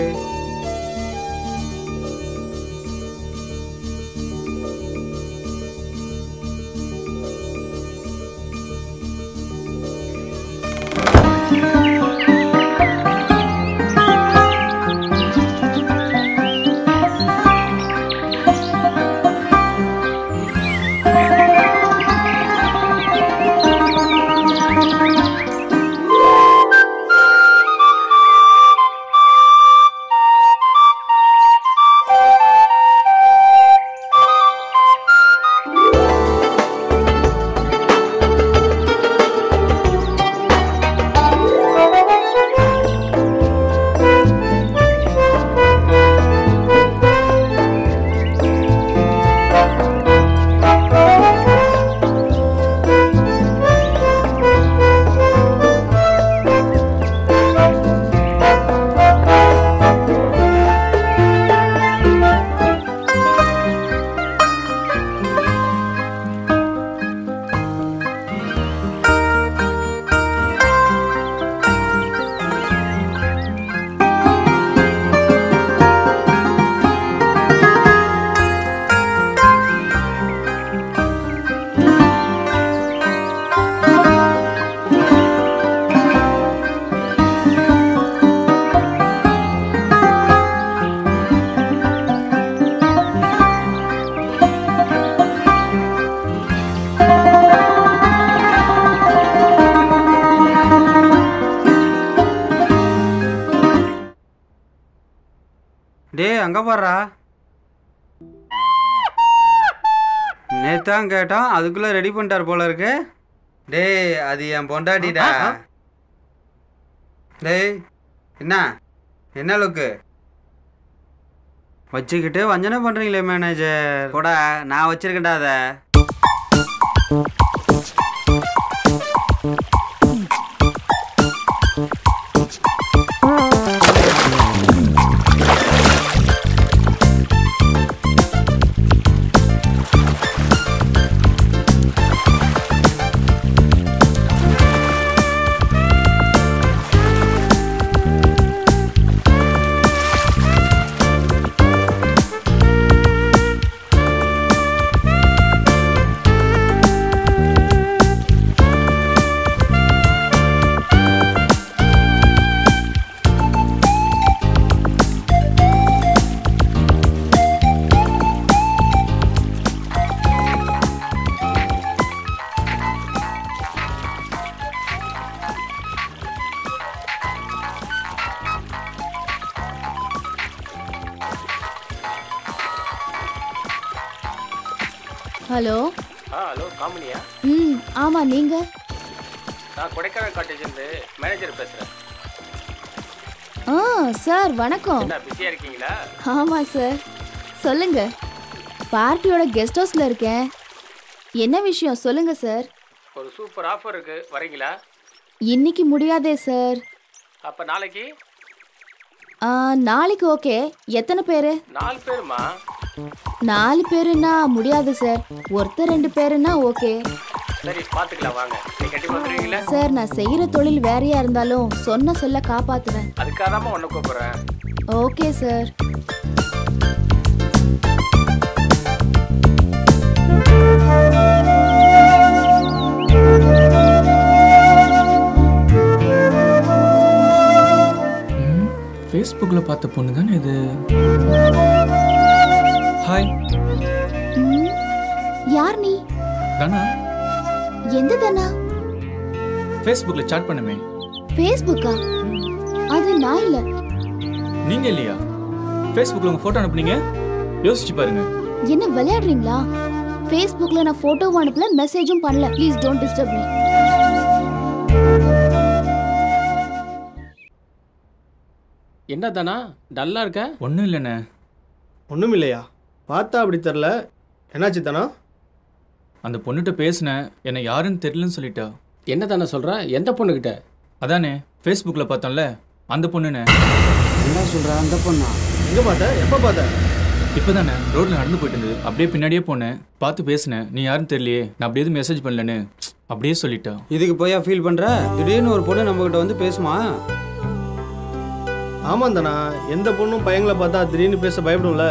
டேய் அங்கே பாடுறா. நேத்தான் கேட்டான், அதுக்குள்ளே ரெடி பண்ணிட்டார் போல இருக்கு. டேய் அது என் பொண்டாட்டிடா. டேய் என்ன லுக்கு வச்சுக்கிட்டு வஞ்சனை பண்ணுறீங்களே மேனேஜர். கூட நான் வச்சிருக்கேன்டா அதை. ஹலோ. ஹலோ காமினியா? ஆமாம், நீங்கள்? நான் கொடைக்கானல் காட்டேஜ்லேருந்து மேனேஜர் பேசுகிறேன். சார் வணக்கம். என்ன பிஸியாக இருக்கீங்களா? ஆமாம் சார், சொல்லுங்க. பார்ட்டியோட கெஸ்ட் ஹவுஸில் இருக்கேன். என்ன விஷயம் சொல்லுங்க சார். ஒரு சூப்பர் ஆஃபர் இருக்கு, வரீங்களா? இன்னைக்கு முடியாதே சார். அப்போ நாளைக்கு? நாளைக்கு ஓகே. எத்தனை பேர்? 4 பேருமா? 4 பேருன்னா முடியாது சார். ஒருத்தர் 2 பேருன்னா ஓகே. சரி பார்த்துக்கலாம், வாங்க. நீ கண்டிப்பாக வந்துடுவீங்களா? சார் நான் செய்கிற தொழில் வேறையா இருந்தாலும் சொன்ன சொல்ல காப்பாற்றுவேன். அதுக்காக தான் ஒன்று கூப்பிட்றேன். Okay sir. ஃபேஸ்புக்கில் பார்த்த பொண்ணு தானே இது. ஹாய். யார் நீ? தானா? எந்த தானா? ஃபேஸ்புக்கில் சாட் பண்ணுமே. ஃபேஸ்புக்கா? அது நான் இல்லை. நீங்க இல்லையா? ஃபேஸ்புக்கில் உங்கள் ஃபோட்டோ அனுப்புனீங்க, யோசிச்சு பாருங்க. என்ன விளையாடுறீங்களா? ஃபேஸ்புக்கில் நான் ஃபோட்டோவும் அனுப்பல, மெசேஜும் பண்ணல. Please don't disturb me. என்ன தானா டல்லாக இருக்க? ஒன்றும் இல்லைண்ணே. ஒன்றும் இல்லையா? பார்த்தா அப்படி தெரில. என்னாச்சு தானா? அந்த பொண்ணுகிட்ட பேசினேன், என்னை யாருன்னு தெரியலன்னு சொல்லிட்டா. என்ன தானே சொல்கிற? எந்த பொண்ணுக்கிட்ட? அதானே ஃபேஸ்புக்கில் பார்த்தோம்ல, அந்த பொண்ணுண்ணே. என்ன சொல்கிற? அந்த பொண்ணா? எங்கே பார்த்த? எப்போ பார்த்த? இப்போ தானே ரோட்டில் நடந்து போயிட்டு இருந்தது. அப்படியே பின்னாடியே போனேன், பார்த்து பேசினேன். நீ யாருன்னு தெரியலையே, நான் அப்படியே எதுவும் மெசேஜ் பண்ணலன்னு அப்படியே சொல்லிட்டா. இதுக்கு போயா ஃபீல் பண்ணுற? திடீர்னு ஒரு பொண்ணு நம்மக்கிட்ட வந்து பேசுமா? ஆமாம் தானா, எந்த பொண்ணும் பையங்களை பார்த்தா திடீர்னு பேச பயப்படும்ல.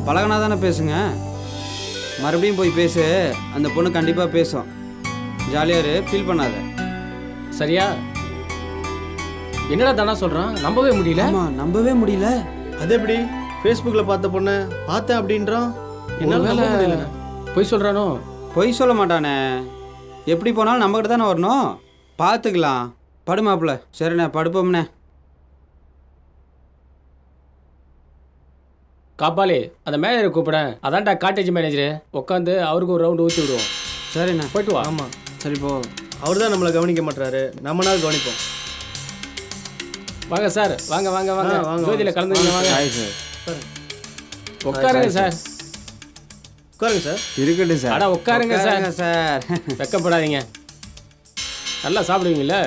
பழகினா தானே பேசுங்க. மறுபடியும் போய் பேசு, அந்த பொண்ணு கண்டிப்பாக பேசும். ஜாலியாக ஃபீல் பண்ணாத. சரியா? என்னடா தானா சொல்கிறான்? நம்பவே முடியல. ஆமாம், நம்பவே முடியல. அது எப்படி? ஃபேஸ்புக்கில் பார்த்த பொண்ணு பார்த்தேன் அப்படின்றான். என்னால் நம்ப முடியல. போய் சொல்கிறானோ? பொய் சொல்ல மாட்டானே. எப்படி போனாலும் நம்மக்கிட்ட தானே வரணும். பார்த்துக்கலாம். படுமாப்பிள்ள. சரிண்ணே, படுப்போம்ண்ணே. காப்பாளி, அந்த மேனேஜரை கூப்பிடேன். அதான்டா காட்டேஜ் மேனேஜரு. உட்காந்து அவருக்கு ஒரு ரவுண்டு ஊற்றி விடுவோம். சரிண்ணே, போயிட்டு வா. ஆமாம், சரி போ. அவர் தான் நம்மளை கவனிக்க மாட்டாரு, நம்மளால் கவனிப்போம். வாங்க சார், வாங்க வாங்க வாங்க. வாங்க, ஜோதியில் கலந்துங்க வாங்க. Hi sir. உட்காருங்க சார். உட்காருங்க சார். இருக்கட்டும் சார். அடா உட்காருங்க சார். சார் வெக்கப்படாதீங்க. நல்லா சாப்பிடுவீங்கல்ல?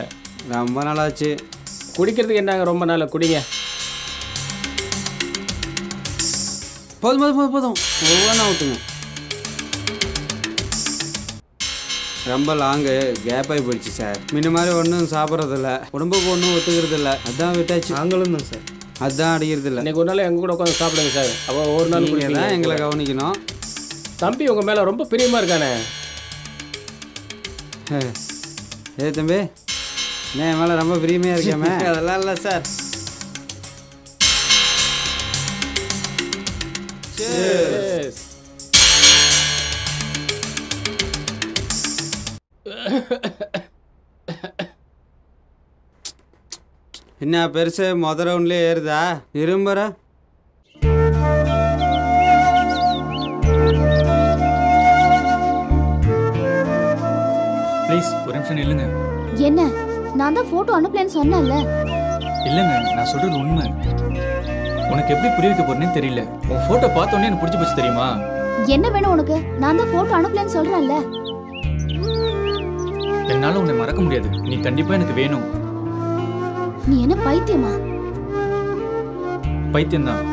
ரொம்ப நாளாச்சு. குடிக்கிறதுக்கு என்னங்க ரொம்ப நாள் குடிங்க. போதும் போதும் போதும் போதும். ஒவ்வொன்றா ஊற்றுங்க. ரொம்ப லாங்கு கேப் ஆகி போயிடுச்சு சார். முன்ன மாதிரி ஒன்றும் சாப்பிட்றதில்ல, உடம்புக்கு ஒன்றும் ஒத்துக்கிறது இல்லை. அதான் விட்டாச்சு. நாங்களும் தான் சார். அதான் அடிக்கிறது இல்லை. இன்னைக்கு ஒரு நாள் எங்க கூட உட்காந்து சாப்பிடுங்க சார். அப்போ ஒரு நாள் நீங்கள் தான் எங்களை கவனிக்கணும். தம்பி உங்க மேல ரொம்ப பிரியமா இருக்கானே. ஏ தம்பி, நான் என் மேலே ரொம்ப பிரியமையாக இருக்கேமே. அதெல்லாம் இல்லை சார். Cheers. என்ன பெருசு மொதல் ரவுண்ட்லேயே ஏறுதா? இரும்புற. ப்ளீஸ் ஒரு நிமிஷம் நில்லுங்க. என்ன? நான் தான் போட்டோ அனுப்பலன்னு சொன்னேன்ல. இல்லைங்க, நான் சொல்றது உண்மை. உனக்கு எப்படி புரிய வைக்க போறேன்னு தெரியல. உன் போட்டோ பார்த்தோன்னே எனக்கு பிடிச்சி போச்சு தெரியுமா? என்ன வேணும் உனக்கு? நான் தான் போட்டோ அனுப்பலன்னு சொல்றேன்ல. என்னால உன்னை மறக்க முடியாது. நீ கண்டிப்பா எனக்கு வேணும். நீ என்ன பைத்தியமா? பைத்தியம்தான்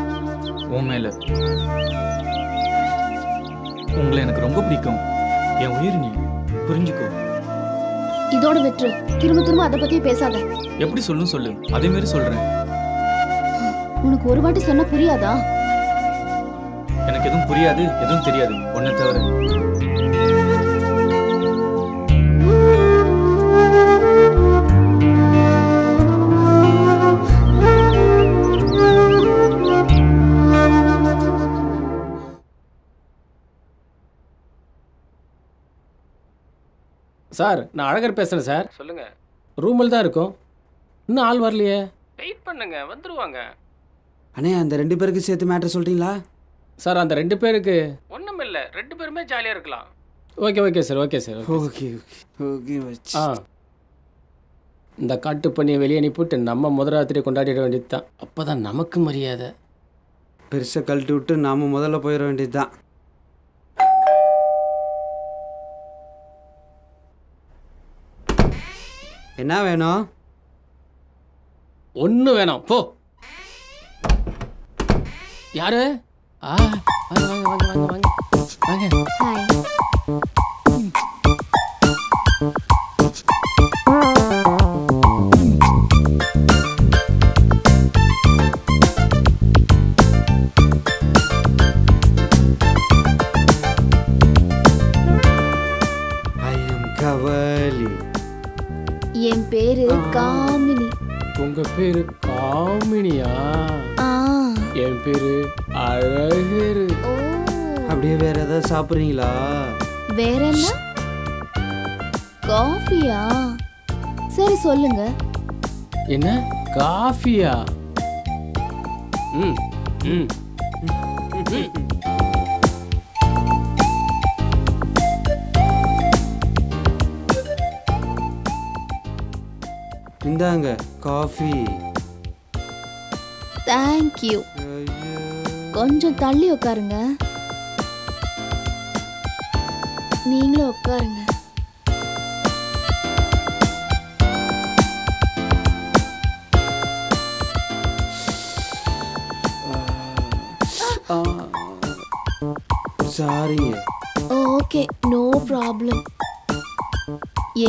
உன் மேல. உங்களை எனக்கு ரொம்ப பிடிக்கும். என் உயிர் நீ, புரிஞ்சுக்கோ. இதோட விட்டுரு. திரும்ப திரும்ப அதை பத்தியே பேசாத. எப்படி சொல்லணும் சொல்லு, அதே மாதிரி சொல்றேன். உனக்கு ஒரு வாட்டி சொன்னா புரியாதா? எனக்கு எதுவும் புரியாது, எதுவும் தெரியாது உன்னை தவிர. சார், நான் அழகர் பேசுறேன் சார். சொல்லுங்க. ரூமில் தான் இருக்கும். இன்னும் ஆள் வரலையே. வெயிட் பண்ணுங்க, வந்துருவாங்க. அண்ணே, அந்த 2 பேருக்கு சேர்த்து மேட்ரு சொல்லிட்டீங்களா? சார், அந்த 2 பேருக்கு ஒன்றும் இல்லை, 2 பேருமே ஜாலியாக இருக்கலாம். Okay okay sir, okay sir. Okay okay okay. ஆ, இந்த காட்டு பண்ணியை வெளியே அனுப்பிவிட்டு நம்ம முதராத்திரி கொண்டாடிட வேண்டியது தான். அப்போ தான் நமக்கு மரியாதை. பெருசாக கழட்டி விட்டு நாம முதல்ல போயிட வேண்டியது தான். என்ன வேணும்? ஒன்று வேணாம், போ. யாரு? ஆ, வாங்க வாங்க வாங்க வாங்க வாங்க வாங்க. ஹாய். I am கவலி. என் பேரு காமினி. உங்க பேரு காமினியா? ஆ. என் பேரு அழகரு. ஓ. அப்படியே வேற ஏதாவது சாப்பிட்றீங்களா? வேற என்ன? காஃபியா? சரி சொல்லுங்க. என்ன காஃபியா? ம் ம். இந்தாங்க காஃபி. தேங்க்யூ. கொஞ்சம் தள்ளி உட்காருங்க. நீங்களும் உட்காருங்க. சாரிங்க. Okay, no problem.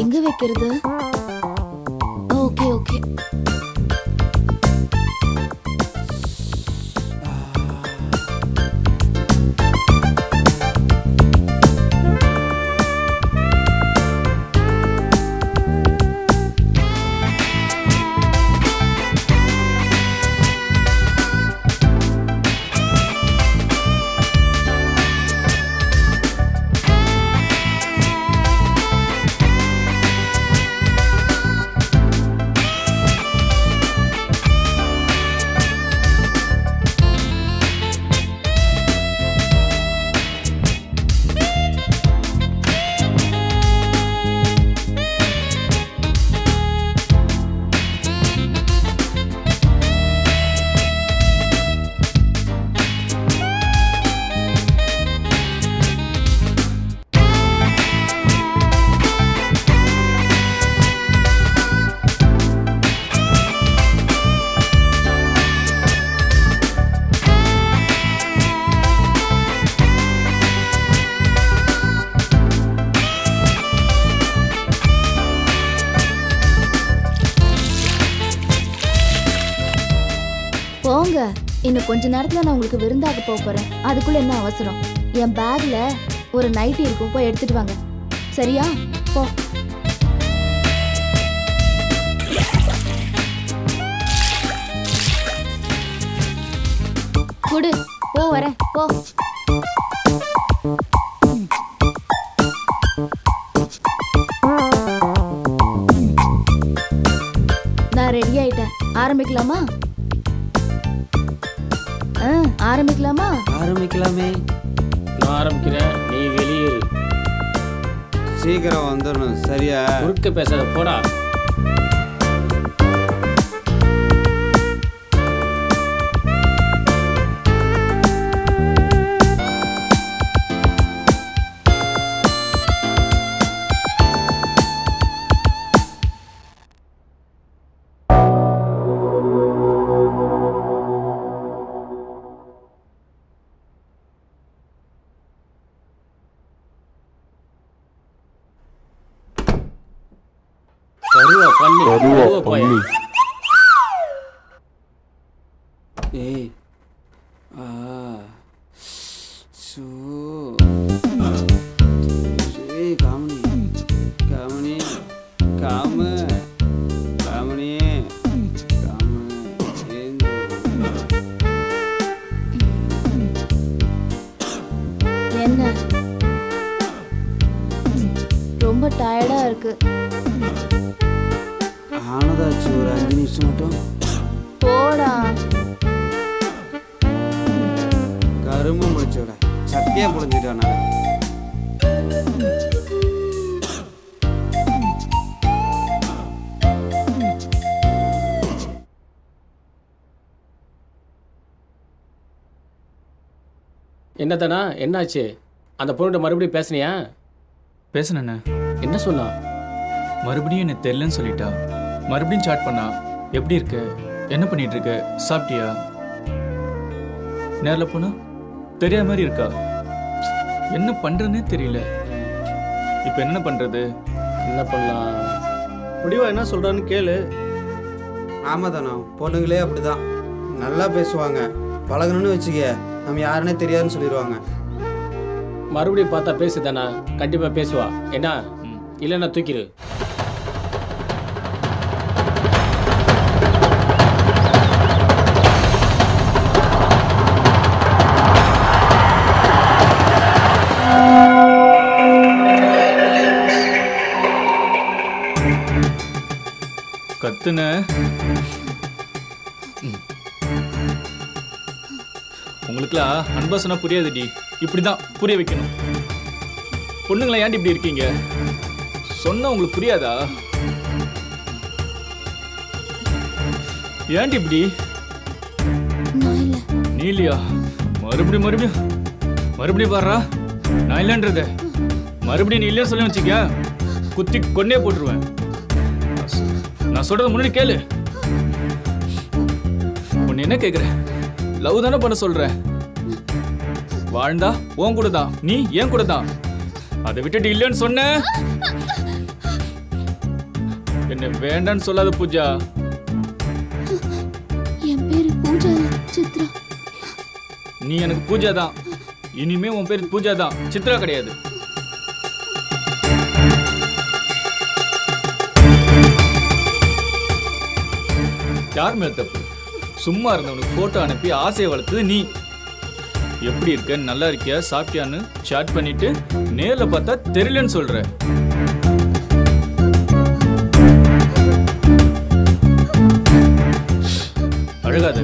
எங்க வைக்கிறது? Okay okay. போங்க, இன்னும் கொஞ்ச நேரத்துல நான் உங்களுக்கு விருந்தாக போறேன். அதுக்குள்ள என்ன அவசரம்? என் பேக்ல ஒரு நைட்டி இருக்கும், போய் எடுத்துட்டு வாங்க. சரியா? போ. குடு, போ. வரேன், போ. நான் ரெடி ஆயிட்டேன். ஆரம்பிக்கலாமா? ஆரம்பிக்கலாமா? ஆரம்பிக்கலாமே. நான் ஆரம்பிக்கிறேன், நீ வெளியேறு. சீக்கிரம் வந்துடணும். சரியா? குறுக்க பேசாத, போடா. ஏய், காமனி காமனி காம காமனி காம. என்ன ரொம்ப டயர்டா இருக்கு? ஆனதாச்சு, ஒரு 5 நிமிஷம் மட்டும். போடா. கரும்பு முடிச்சோட சத்தியா புரிஞ்சுட்டான. என்னதானா, என்னாச்சு? அந்த பொண்ணுகிட்ட மறுபடியும் பேசுனியா? பேசுனேண்ணே. என்ன சொன்னா? மறுபடியும் என்ன தெரியலன்னு சொல்லிட்டா. மறுபடியும் சாட் பண்ணா. எப்படி இருக்கு, என்ன பண்ணிட்டு இருக்க, சாப்பிட்டியா? நேரில் போனா தெரியாத மாதிரி இருக்கா. என்ன பண்றதுன்னே தெரியல. இப்போ என்ன பண்றது? என்ன பண்ணலாம்? முடிவா என்ன சொல்றான்னு கேளு. ஆமாதானா, பொண்ணுங்களே அப்படிதான். நல்லா பேசுவாங்க. பழகணும்னு வச்சுக்க, நம்ம யாருன்னே தெரியாதுன்னு சொல்லிடுவாங்க. மறுபடியும் பார்த்தா பேசுதானா? கண்டிப்பா பேசுவா. என்ன இல்லைன்னா தூக்கிடு. கத்துன உங்களுக்குலாம் அன்பா சொன்னா புரியாதுடி. இப்படிதான் புரிய வைக்கணும். பொண்ணுங்களா ஏன்டி இப்படி இருக்கீங்க? சொன்னா உங்களுக்கு புரியாதா? ஏன்டி இப்படி? நீ இல்லையா? மறுபடியும் பாடுறா. நான் இல்லைன்றத மறுபடியும் நீ இல்லைன்னு சொல்லி வச்சுக்க, குத்தி கொன்னே போட்டுருவேன். நான் சொல்றத முன்னாடி கேளு. உன்னை என்ன கேக்குறேன்? லவ் தானே பண்ண சொல்ற. வாழ்ந்தா உன் கூட தான், நீ ஏன் கூட தான். அதை விட்டுட்டு இல்லைன்னு சொன்ன என்ன வேண்டான்னு சொல்லாத பூஜா. என் பேரு பூஜா சித்ரா. நீ எனக்கு பூஜா தான். இனிமே உன் பேர் பூஜா தான், சித்ரா கிடையாது. யார் மேல தப்பு? சும்மா இருந்தவனுக்கு போட்டோ அனுப்பி ஆசையை வளர்த்தது நீ. எப்படி இருக்க, நல்லா இருக்கியா, சாப்பிட்டியான்னு சாட் பண்ணிட்டு நேர்ல பார்த்தா தெரியலன்னு சொல்ற. அழகாது.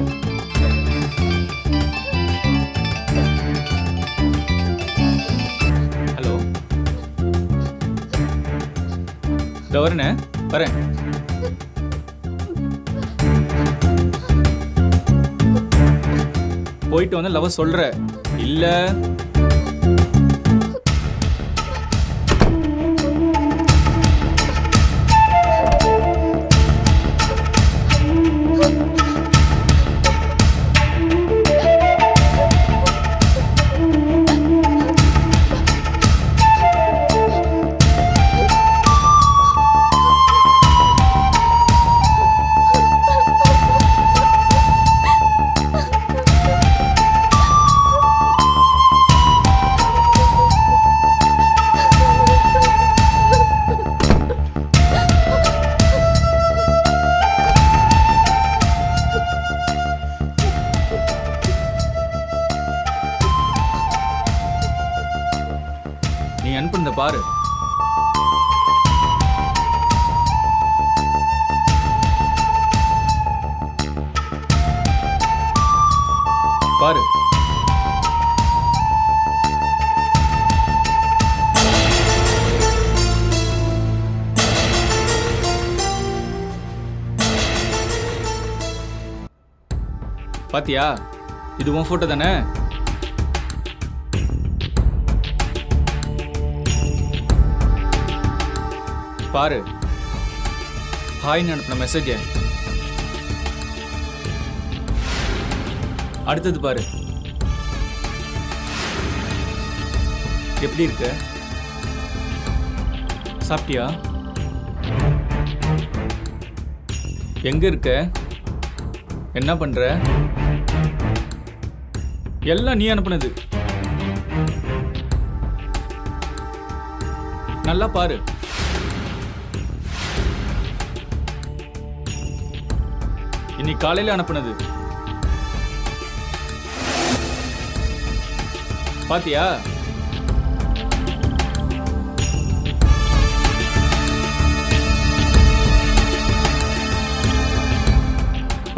ஹலோ, வரேன். போயிட்டு வந்து லவ் சொல்ற இல்ல? நீ அனுப்புனத பாரு. பாரு. பாத்தியா? இது உன் போட்டோ தானே? பாரு. ஹாய்னு அனுப்பின மெசேஜ். அடுத்தது பாரு. எப்படி இருக்க? சாப்பிட்டியா? எங்க இருக்க? என்ன பண்ற? எல்லாம் நீ அனுப்புனது. நல்லா பாரு. இன்னைக்கு காலையில அனுப்புனது. பாத்தியா?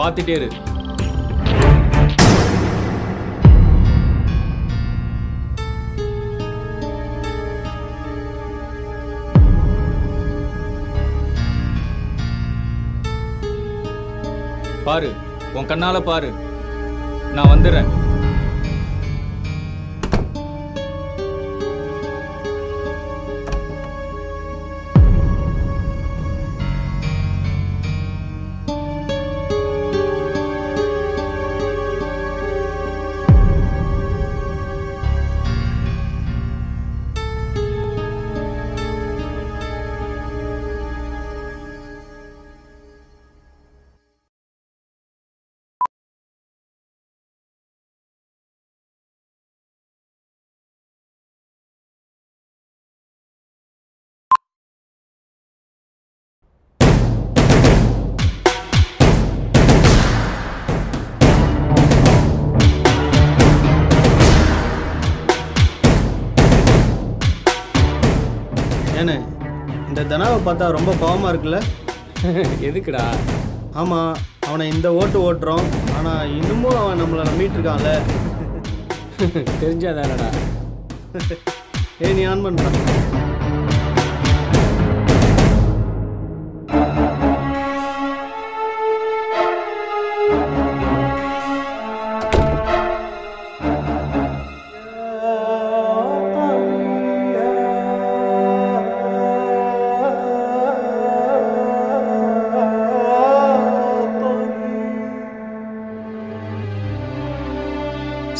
பாத்துட்டே இரு. பாரு, உன் கண்ணால பாரு. நான் வந்துடுறேன். ஏன்னு இந்த தனாவை பார்த்தா ரொம்ப பாவமாக இருக்குல்ல? எதுக்குடா? ஆமாம், அவனை இந்த ஓட்டுறோம். ஆனால் இன்னமும் அவன் நம்மளை நம்பிட்டு இருக்கான்ல. தெரிஞ்சாதானடா. நீ ஆன் பண்ணுறான்.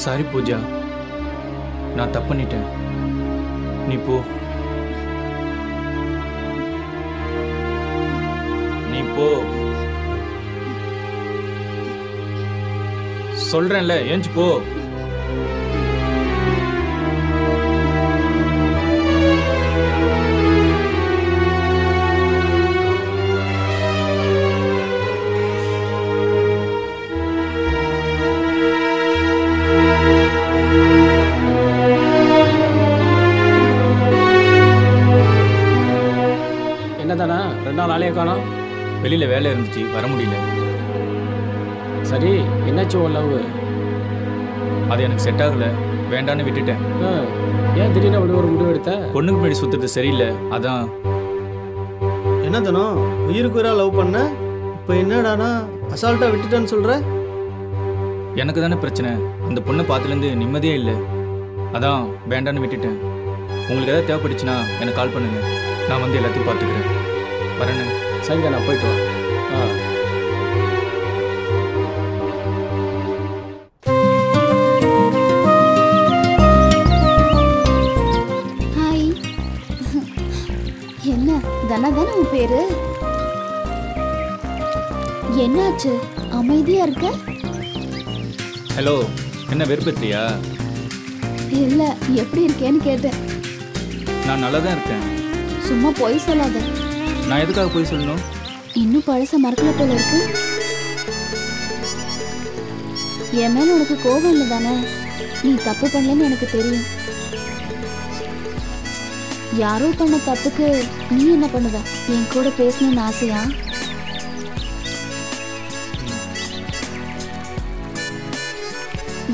சாரி பூஜா, நான் தப்பு பண்ணிட்டேன். நீ போ. நீ போ சொல்றேன்ல, ஏஞ்சி போ. என்னதானா 2 நாள் ஆளையே காணோம்? வெளியில வேலை இருந்துச்சு, வர முடியல. சரி, என்னாச்சு உன் லவ்? அது எனக்கு செட் ஆகல, வேண்டான்னு விட்டுட்டேன். ஏன் திடீர்னு அப்படி ஒரு முடிவு எடுத்த? பொண்ணுக்கு முன்னாடி சுத்துறது சரியில்லை, அதான். என்ன தானோ உயிருக்கு உயிரா லவ் பண்ண, இப்போ என்னடானா அசால்ட்டாக விட்டுட்டேன்னு சொல்கிற? எனக்கு தானே பிரச்சனை. அந்த பொண்ணை பார்த்துலேருந்து நிம்மதியே இல்லை, அதான் வேண்டான்னு விட்டுட்டேன். உங்களுக்கு எதாவது தேவைப்பட்டுச்சுன்னா எனக்கு கால் பண்ணுங்க, நான் வந்து எல்லாத்தையும் பார்த்துக்கிறேன். வரேன்னு. சரிங்க, நான் போயிட்டு வரேன். ஹாய். என்ன தனா தானே உன் பேரு? என்னாச்சு அமைதியா இருக்க? ஹலோ, என்ன வெறுப்பேற்றியா? இல்ல, எப்படி இருக்கேன்னு கேட்டேன். நான் நல்லா தான் இருக்கேன். சும்மா போய் சொல்லாத. நான் எதுக்காக போய் சொல்லணும்? இன்னும் பழச மறக்கல போல இருக்கு. என் மேல உனக்கு கோபம் இல்லை தானே? நீ தப்பு பண்ணலன்னு எனக்கு தெரியும். யாரோ பண்ண தப்புக்கு நீ என்ன பண்ணுவ? என் கூட பேசணும்னு ஆசையா?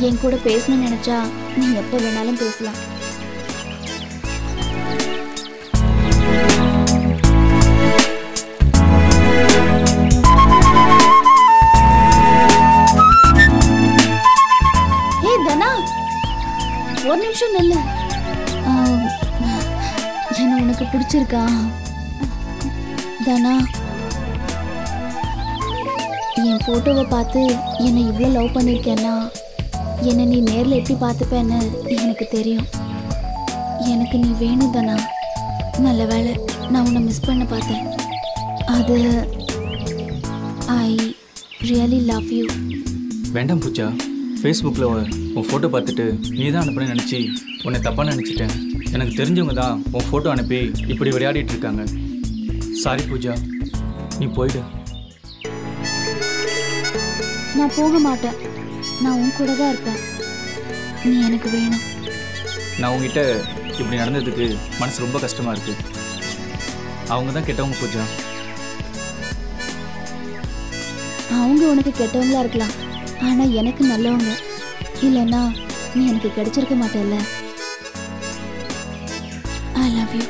என் கூட பேசணும்னு நினைச்சா நீ எப்ப வேணாலும் பேசலாம். ஒரு நிமிஷம் நில்லு. என்ன உனக்கு பிடிச்சிருக்கா தனா? என் போட்டோவை பார்த்து என்னை இவ்வளோ லவ் பண்ணியிருக்கேன்னா என்னை நீ நேரில் எப்படி பார்த்துப்பேன்னு எனக்கு தெரியும். எனக்கு நீ வேணும் தானா? நல்ல வேளை நான் உன்னை மிஸ் பண்ண பார்த்தேன். அது ஐ ரியலி லவ் யூ. வேண்டாம் பூஜா, ஃபேஸ்புக்கில் உன் ஃபோட்டோ பார்த்துட்டு நீ தான் அனுப்புன்னு நினச்சி உன்னை தப்பாக நினச்சிட்டேன். எனக்கு தெரிஞ்சவங்க தான் உன் ஃபோட்டோ அனுப்பி இப்படி விளையாடிட்டு இருக்காங்க. சாரி பூஜா, நீ போயிடு. நான் போக மாட்டேன், நான் உன் கூட தான் இருப்பேன். நீ எனக்கு வேணும். நான் உங்ககிட்ட இப்படி நடந்ததுக்கு மனசு ரொம்ப கஷ்டமாக இருக்குது. அவங்க தான் கெட்டவங்க பூஜா. அவங்க உனக்கு கெட்டவங்களா இருக்கலாம், ஆனால் எனக்கு நல்லவங்க. இல்லைன்னா நீ எனக்கு கிடைச்சிருக்க மாட்டேல்ல. I love you.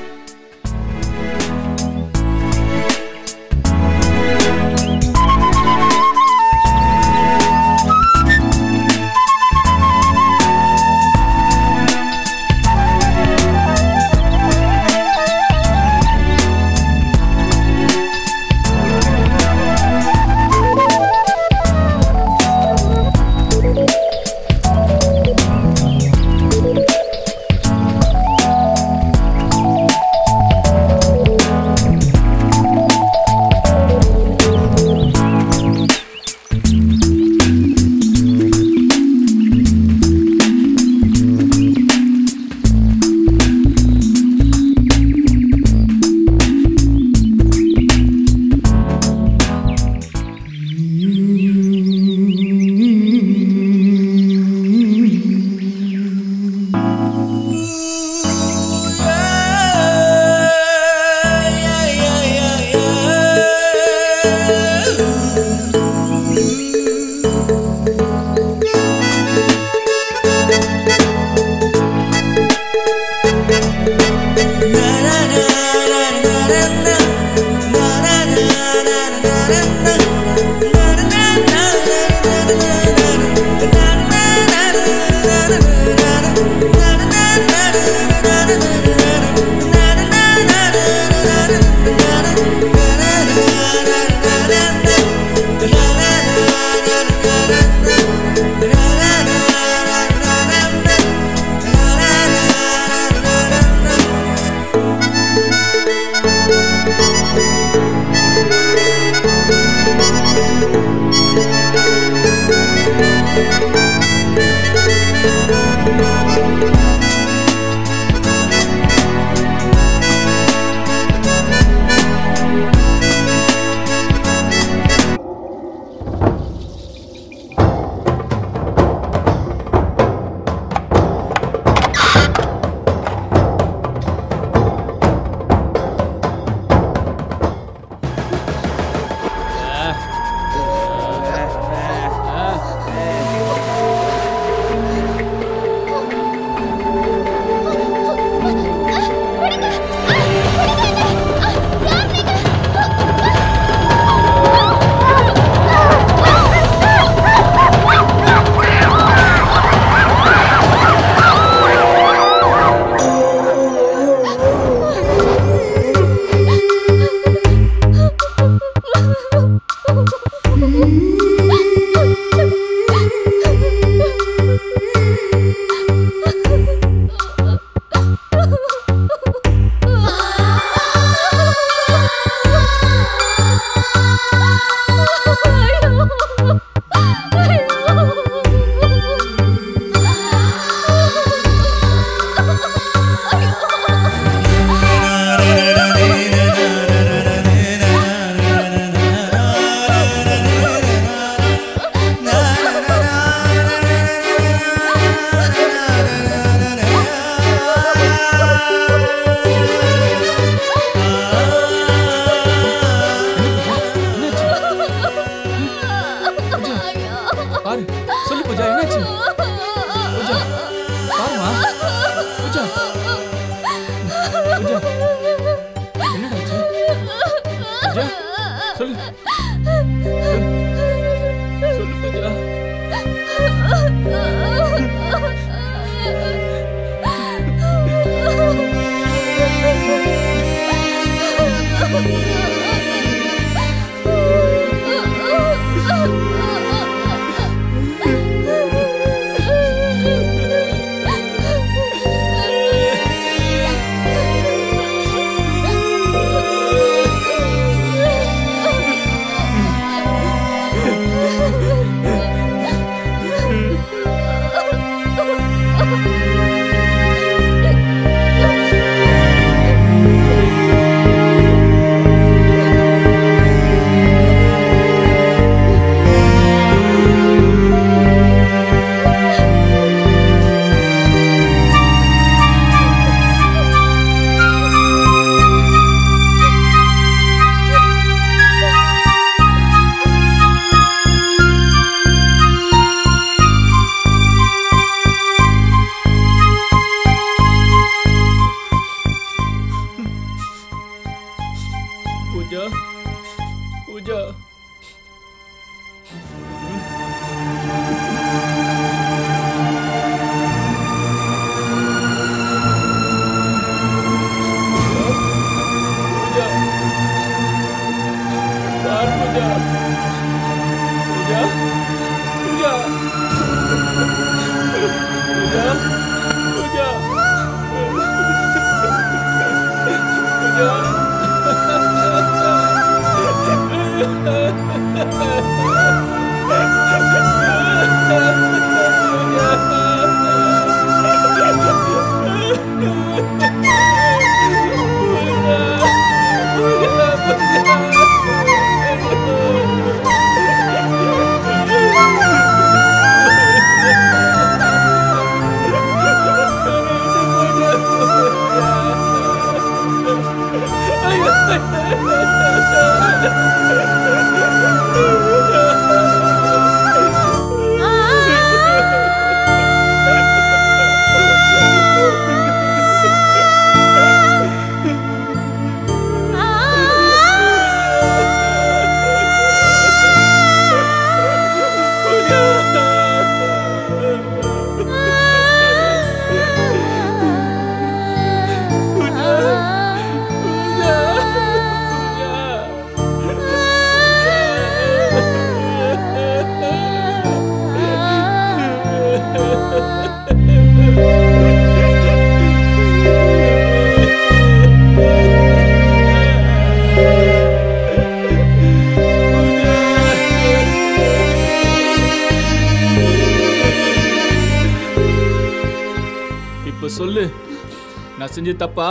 நான் செஞ்ச தப்பா?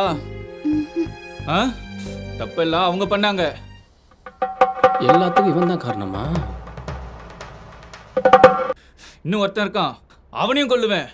தப்பெல்லாம் அவங்க பண்ணாங்க. எல்லாத்துக்கும் இவன் தான் காரணமா? இன்னும் ஒருத்தன் இருக்கான், அவனையும் கொல்லுவேன்.